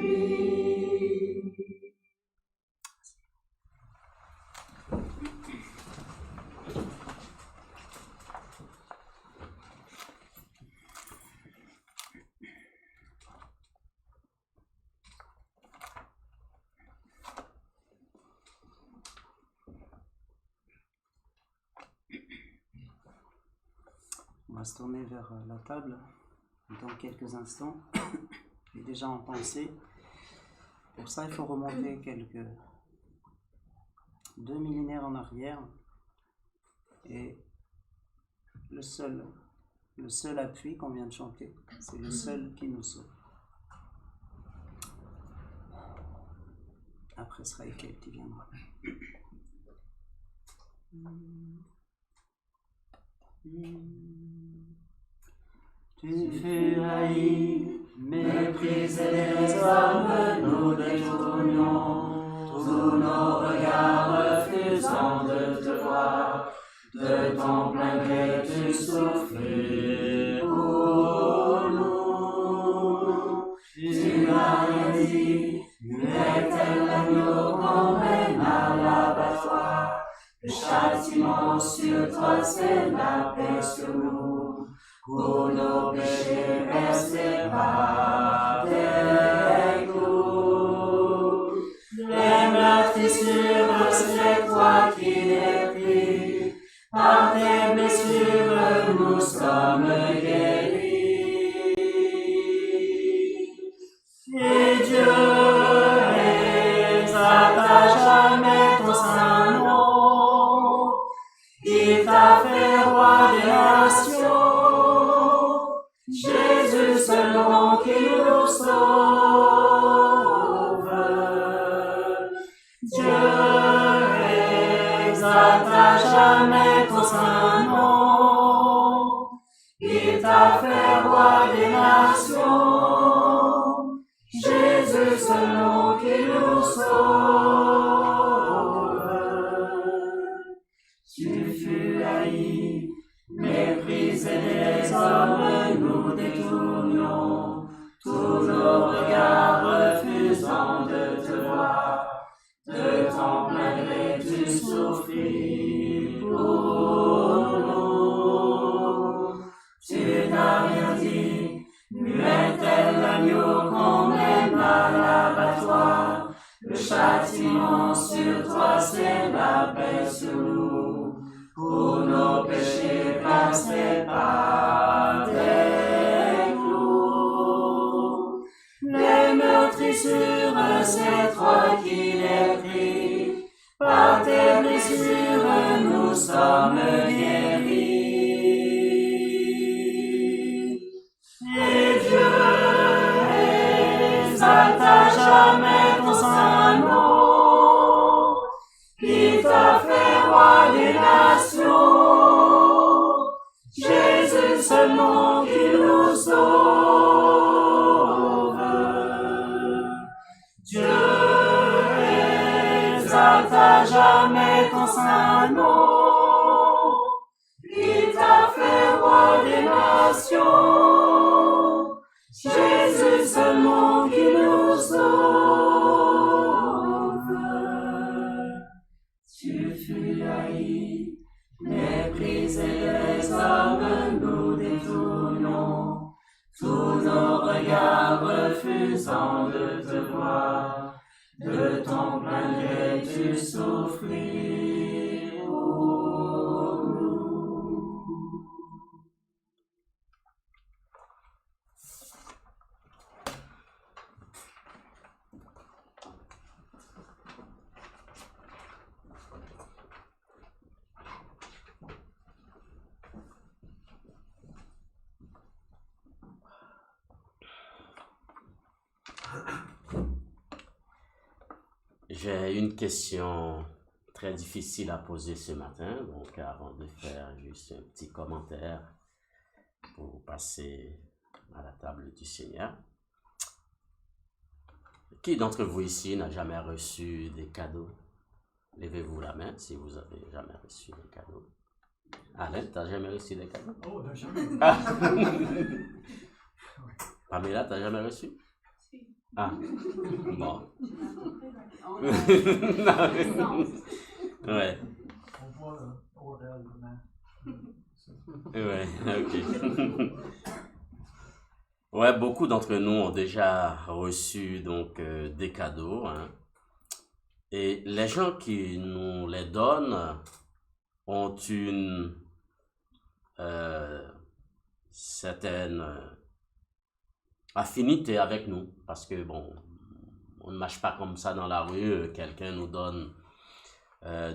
C: On va se tourner vers la table dans quelques instants. Et déjà en pensée. Pour ça, il faut remonter quelques 2 millénaires en arrière. Et le seul le seul appui qu'on vient de chanter. C'est le seul qui nous sauve. Après ce sera Ekel qui viendra. Tu fus haï, méprisé des hommes, nous détournions tous nos regards refusant de te voir. De ton plein gré tu souffris pour nous. Tu n'as rien dit, muet tel l'agneau qu'on mène à l'abattoir. Le châtiment sur toi, c'est la paix sur nous. Pour nos péchés versés par tes clous. Les meurtrissures, c'est toi qui les pris. Par tes blessures, nous sommes guéris. Et Dieu exalta jamais ton saint nom. Il t'a fait roi des nations. Jésus seul nom qui nous sauve. Dieu exalta jamais ton saint nom. Il t'a fait roi des nations. Jésus seul nom qui nous sauve. Tu fus haï, méprisé des hommes, nous détournions tous nos regards refusant de te voir. De ton plein gré tu souffris pour nous. Tu n'as rien dit, muet tel l'agneau qu'on mène à l'abattoir. Le châtiment sur toi, c'est la paix sur nous. Pour nos péchés percés par tes clous. Les meurtrissures, c'est toi qui les pris. Par tes blessures, nous sommes guéris. Et Dieu exalta jamais ton saint nom. Il t'a fait roi des nations. Jésus seul nom qui nous sauve. Dieu exalta jamais ton saint nom. Il t'a fait roi des nations. Jésus seul nom qui nous sauve. Tu fus haï, méprisé des hommes, nous détournions tous nos regards refusant de te voir. De ton plein gré tu souffris pour nous.
H: J'ai une question très difficile à poser ce matin, donc avant de faire juste un petit commentaire pour passer à la table du Seigneur. Qui d'entre vous ici n'a jamais reçu des cadeaux? Levez-vous la main si vous avez jamais reçu des cadeaux. Alain, t'as jamais reçu des cadeaux?
A: Oh, non, jamais.
H: Pamela, t'as jamais reçu? Ah, bon. Ouais.
A: On voit au réellement.
H: Ouais, ok. Ouais, beaucoup d'entre nous ont déjà reçu donc des cadeaux, hein. Et les gens qui nous les donnent ont une certaine affinité avec nous, parce que bon, on ne marche pas comme ça dans la rue, quelqu'un nous donne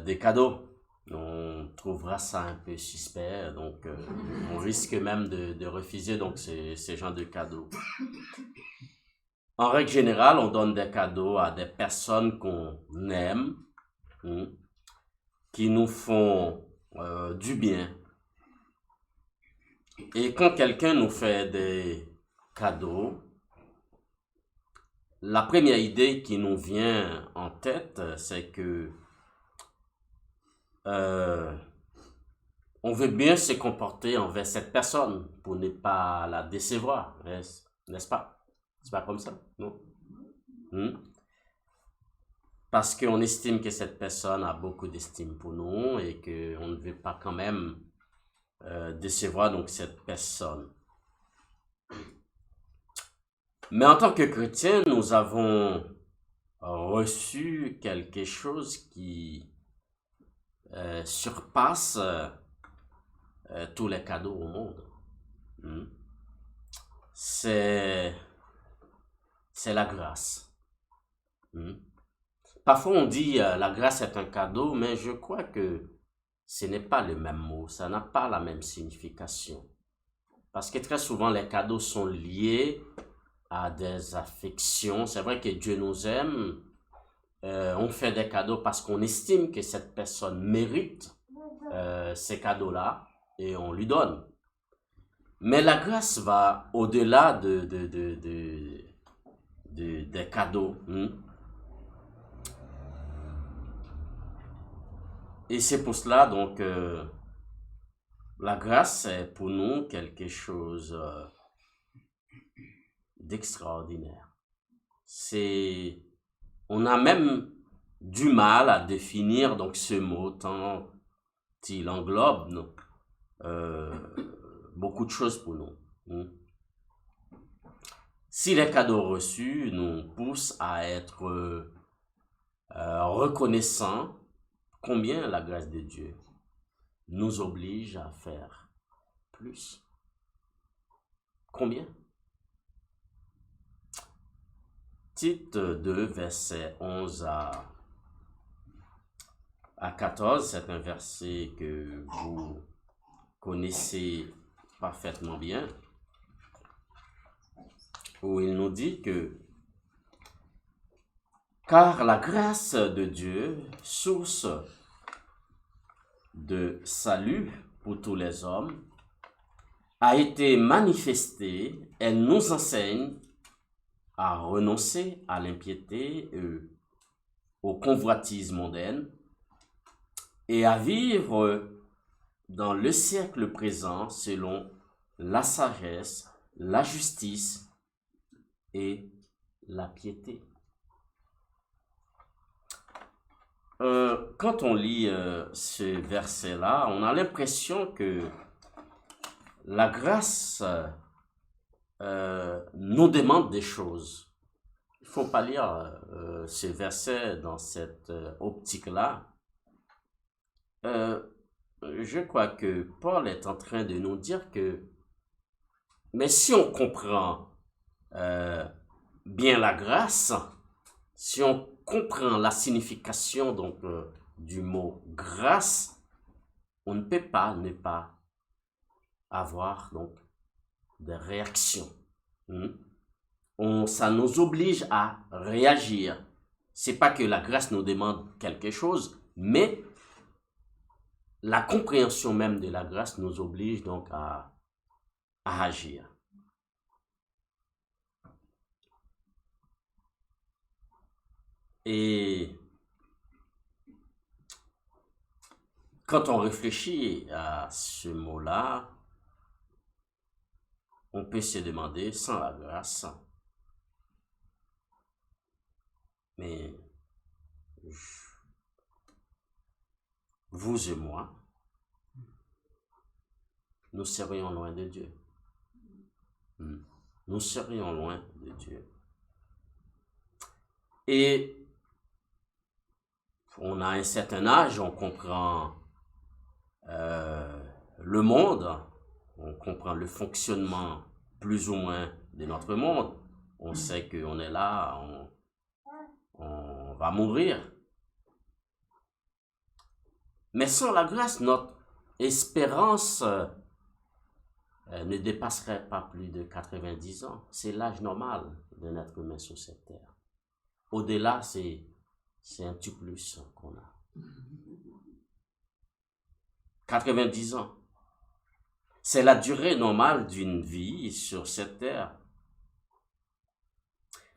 H: des cadeaux. On trouvera ça un peu suspect, donc on risque même de refuser donc ces genres de cadeaux. En règle générale, on donne des cadeaux à des personnes qu'on aime, qui nous font du bien. Et quand quelqu'un nous fait des cadeaux, la première idée qui nous vient en tête, c'est que on veut bien se comporter envers cette personne pour ne pas la décevoir, n'est-ce pas? C'est pas comme ça, non? Parce qu'on estime que cette personne a beaucoup d'estime pour nous et qu'on ne veut pas quand même décevoir donc cette personne. Mais en tant que chrétien, nous avons reçu quelque chose qui surpasse tous les cadeaux au monde. C'est la grâce. Parfois on dit la grâce est un cadeau, mais je crois que ce n'est pas le même mot, ça n'a pas la même signification. Parce que très souvent les cadeaux sont liés à des affections. C'est vrai que Dieu nous aime, on fait des cadeaux parce qu'on estime que cette personne mérite ces cadeaux-là et on lui donne. Mais la grâce va au-delà des cadeaux. Et c'est pour cela, donc, la grâce est pour nous quelque chose d'extraordinaire. On a même du mal à définir donc ce mot, tant il englobe beaucoup de choses pour nous. Si les cadeaux reçus nous poussent à être reconnaissants, combien la grâce de Dieu nous oblige à faire plus? Combien? Tite 2, versets 11 à 14, c'est un verset que vous connaissez parfaitement bien, où il nous dit que car la grâce de Dieu, source de salut pour tous les hommes, a été manifestée, elle nous enseigne à renoncer à l'impiété et aux convoitises mondaines et à vivre dans le siècle présent selon la sagesse, la justice et la piété. Quand on lit ce verset-là, on a l'impression que la grâce nous demande des choses. Il ne faut pas lire ce verset dans cette optique-là. Je crois que Paul est en train de nous dire que, mais si on comprend bien la grâce, si on comprend la signification donc du mot grâce, on ne peut pas ne pas avoir donc des réactions. Ça nous oblige à réagir. C'est pas que la grâce nous demande quelque chose, mais la compréhension même de la grâce nous oblige donc à agir. Et quand on réfléchit à ce mot-là, on peut se demander, sans la grâce, mais vous et moi, nous serions loin de Dieu. Nous serions loin de Dieu. Et on a un certain âge, on comprend le monde, on comprend le fonctionnement plus ou moins de notre monde. On sait qu'on est là, on va mourir. Mais sans la grâce, notre espérance ne dépasserait pas plus de 90 ans. C'est l'âge normal d'un être humain sur cette terre. Au-delà, c'est un petit plus qu'on a. 90 ans. C'est la durée normale d'une vie sur cette terre.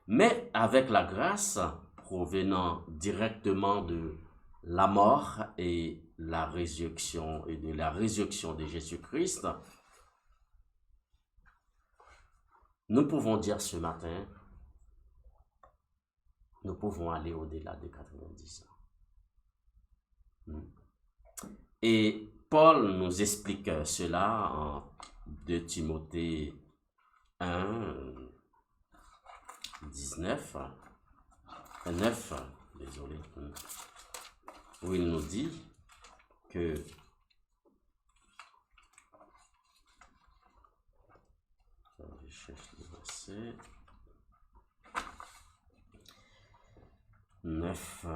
H: Mais avec la grâce provenant directement de la mort et la résurrection et de la résurrection de Jésus-Christ, nous pouvons dire ce matin, nous pouvons aller au-delà de 90 ans. Et Paul nous explique cela en 2 Timothée 1, 19, 9, désolé, où il nous dit que je cherche le verset 9,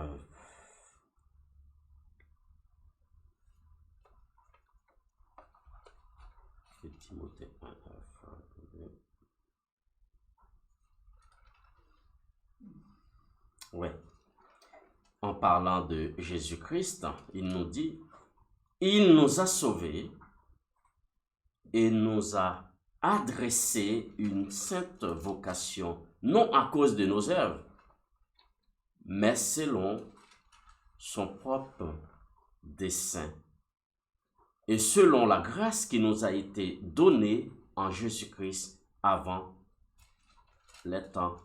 H: Timothée 1, 9, ouais. En parlant de Jésus-Christ, il nous dit, il nous a sauvés et nous a adressé une sainte vocation, non à cause de nos œuvres, mais selon son propre dessein et selon la grâce qui nous a été donnée en Jésus-Christ avant les temps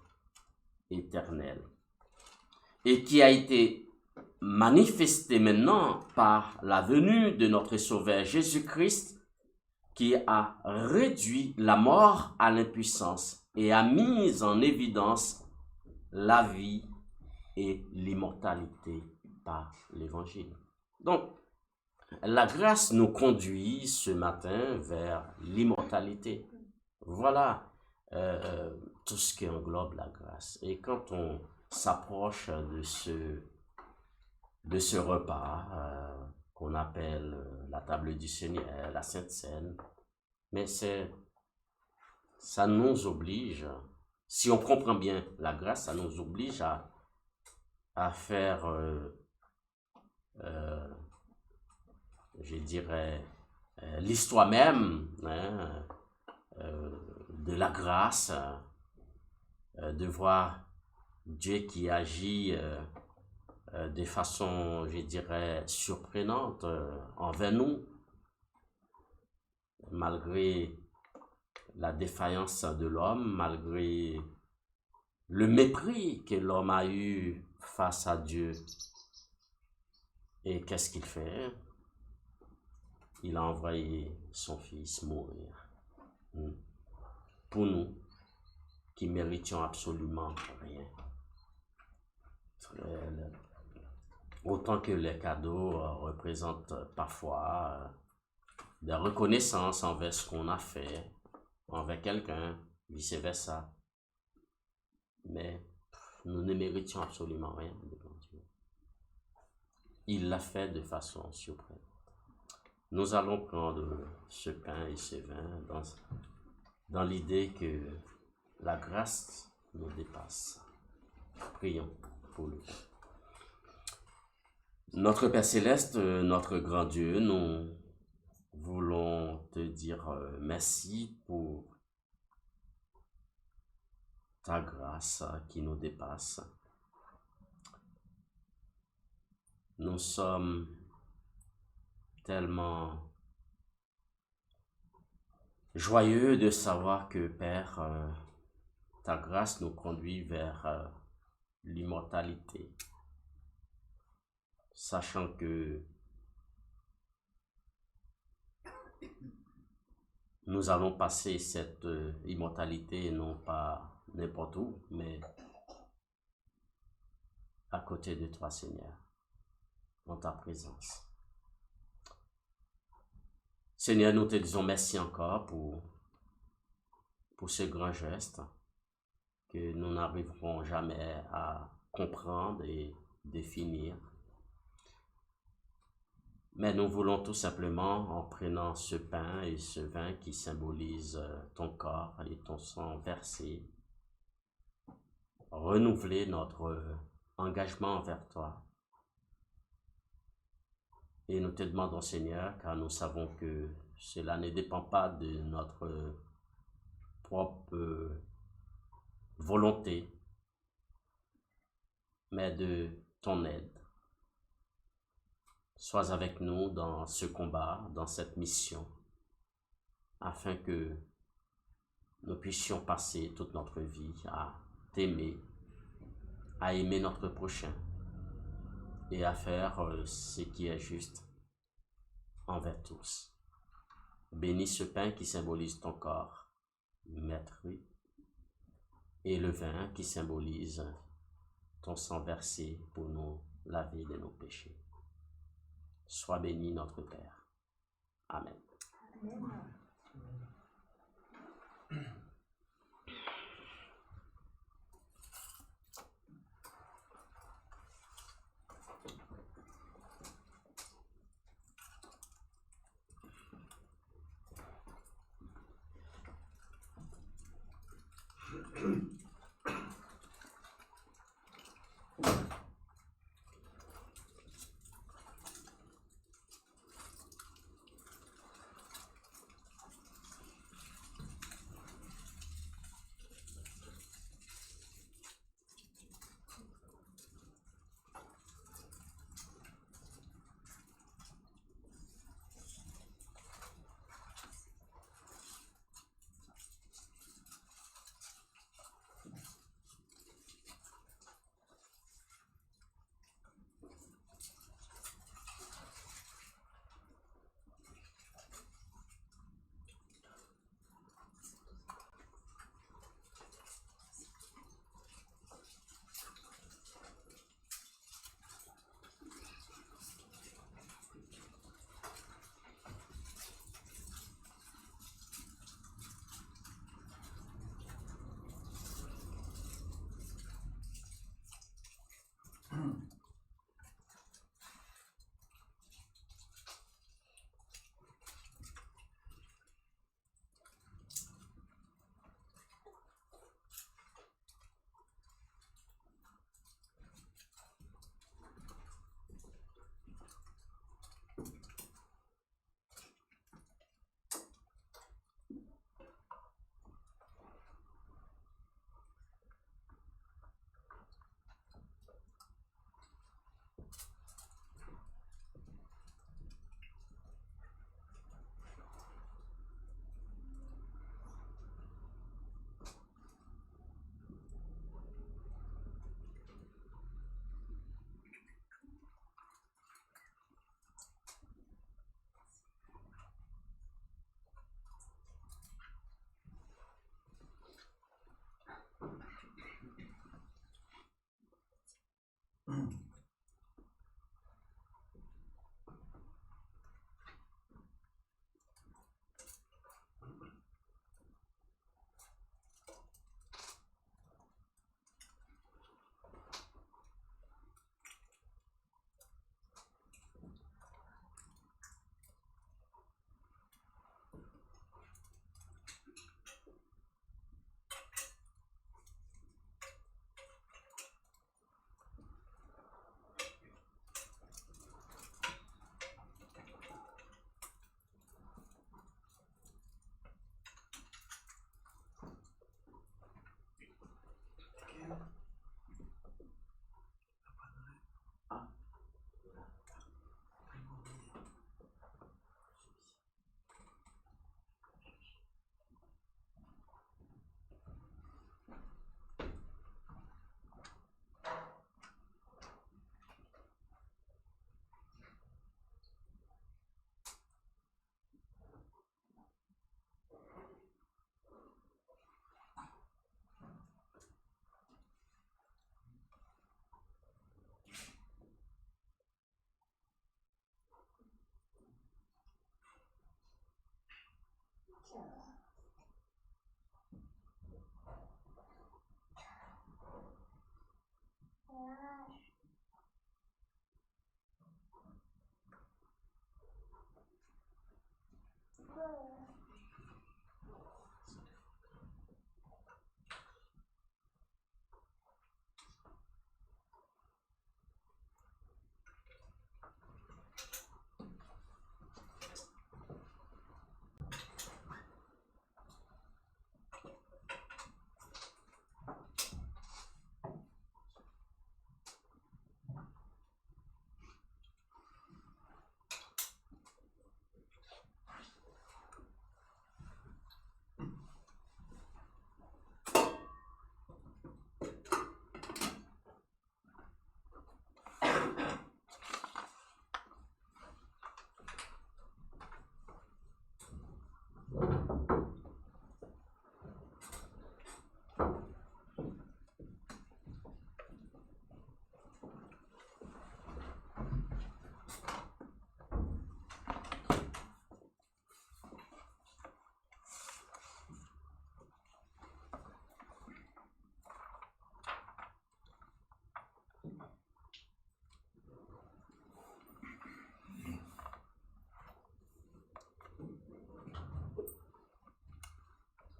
H: éternels et qui a été manifestée maintenant par la venue de notre Sauveur Jésus-Christ, qui a réduit la mort à l'impuissance et a mis en évidence la vie et l'immortalité par l'Évangile. Donc, la grâce nous conduit ce matin vers l'immortalité. Voilà tout ce qui englobe la grâce. Et quand on s'approche de ce repas qu'on appelle la table du Seigneur, la Sainte Seine, mais ça nous oblige, si on comprend bien la grâce, ça nous oblige à faire, je dirais, l'histoire même de la grâce, de voir Dieu qui agit de façon, je dirais, surprenante envers nous, malgré la défaillance de l'homme, malgré le mépris que l'homme a eu face à Dieu. Et qu'est-ce qu'il fait? Il a envoyé son Fils mourir pour nous qui méritions absolument rien. Autant que les cadeaux représentent parfois des reconnaissances envers ce qu'on a fait, envers quelqu'un, vice-versa. Mais nous ne méritions absolument rien devant Dieu. Il l'a fait de façon surprenante. Nous allons prendre ce pain et ce vin dans l'idée que la grâce nous dépasse. Prions pour le pain. Notre Père Céleste, notre grand Dieu, nous voulons te dire merci pour ta grâce qui nous dépasse. Nous sommes tellement joyeux de savoir que, Père, ta grâce nous conduit vers l'immortalité, sachant que nous allons passer cette immortalité non pas n'importe où, mais à côté de toi, Seigneur, dans ta présence. Seigneur, nous te disons merci encore pour ce grand geste que nous n'arriverons jamais à comprendre et définir. Mais nous voulons tout simplement, en prenant ce pain et ce vin qui symbolisent ton corps et ton sang versé, renouveler notre engagement envers toi. Et nous te demandons, Seigneur, car nous savons que cela ne dépend pas de notre propre volonté, mais de ton aide. Sois avec nous dans ce combat, dans cette mission, afin que nous puissions passer toute notre vie à t'aimer, à aimer notre prochain et à faire ce qui est juste envers tous. Bénis ce pain qui symbolise ton corps, Maître, oui, et le vin qui symbolise ton sang versé pour nous laver de nos péchés. Sois béni notre Père. Amen.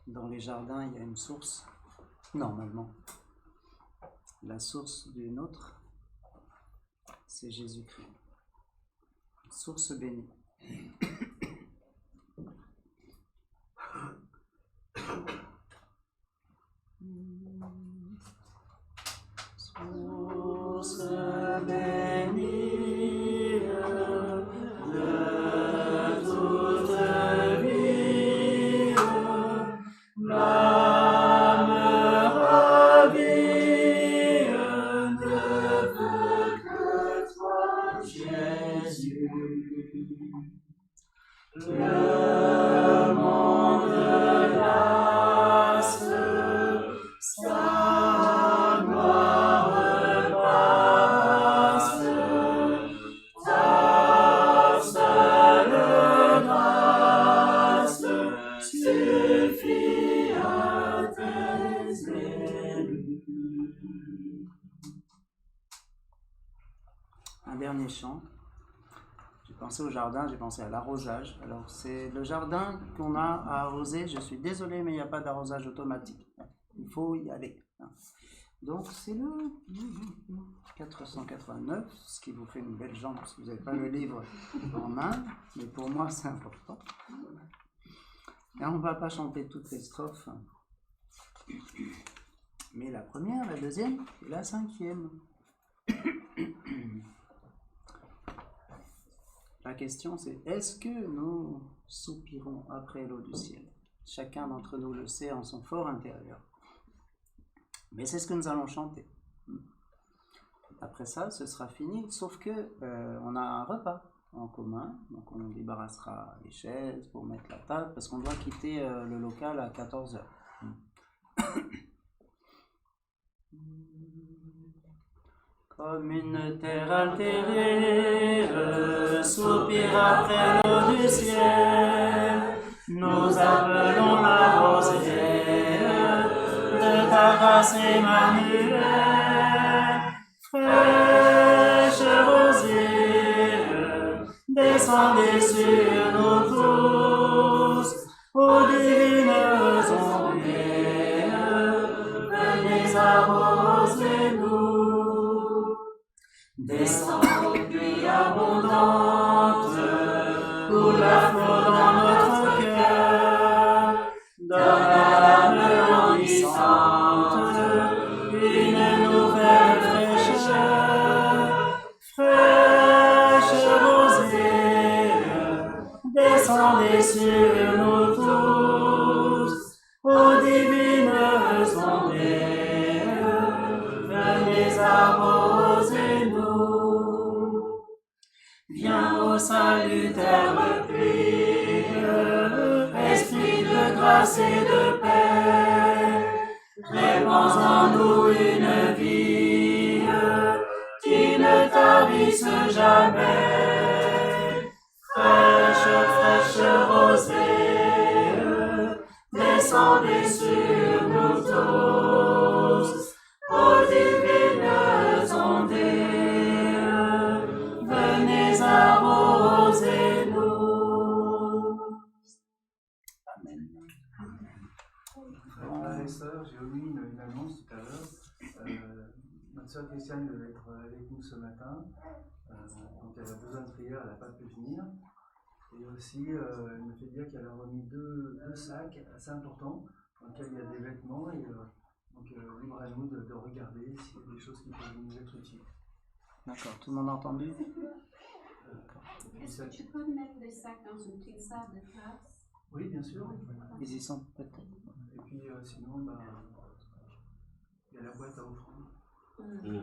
C: Dans les jardins, il y a une source, normalement. La source du nôtre, c'est Jésus-Christ. Source bénie. Source bénie de toute vie, l'âme ravie ne veut que toi, Jésus. Le monde lasse, sa gloire passe, ta seule grâce suffit à tes élus. Un dernier chant. J'ai pensé au jardin, j'ai pensé à l'arrosage. Alors c'est le jardin qu'on a à arroser. Je suis désolé, mais il n'y a pas d'arrosage automatique. Il faut y aller. Donc c'est le 489, ce qui vous fait une belle jambe si vous n'avez pas le livre en main. Mais pour moi c'est important. Et on ne va pas chanter toutes les strophes. Mais la première, la deuxième et la cinquième. La question c'est, est-ce que nous soupirons après l'eau du ciel? Chacun d'entre nous le sait en son fort intérieur. Mais c'est ce que nous allons chanter. Après ça, ce sera fini, sauf que on a un repas en commun, donc on débarrassera les chaises pour mettre la table, parce qu'on doit quitter le local à 14h. Comme une terre altérée, soupire après l'eau du ciel, nous appelons la rosée de ta grâce Emmanuel. Fraîche rosée, descendez sur nous tous, ô divines ondées, venez arroser-nous. Descends, pluie abondante, coule la flot dans notre cœur, donne à l'âme languissante une nouvelle fraîcheur. Fraîche rosée, descendez sur nous tous, ô divines ondées, venez arroser-nous. Viens au salutaire pluie, esprit de grâce et de paix, répands en nous une vie qui ne tarisse jamais. Fraîche, fraîche rosée, descendez sur nous tous, ô divines ondées, venez arroser-nous.
E: et sœurs, j'ai omis une annonce tout à l'heure. Notre sœur Christiane devait être avec nous ce matin, donc elle a besoin de prière, elle n'a pas pu venir. Et aussi, elle me fait dire qu'elle a remis deux sacs assez importants, dans lesquels il y a des vêtements, et donc libre à nous de regarder s'il y a des choses qui peuvent nous être utiles.
C: D'accord, tout le monde a entendu?
D: Est-ce que tu peux mettre les sacs dans une petite salle de classe?
E: Oui, bien sûr.
C: Ils y sont peut-être.
E: Et puis sinon, ben, il y a la boîte à offrandes.
H: Mm.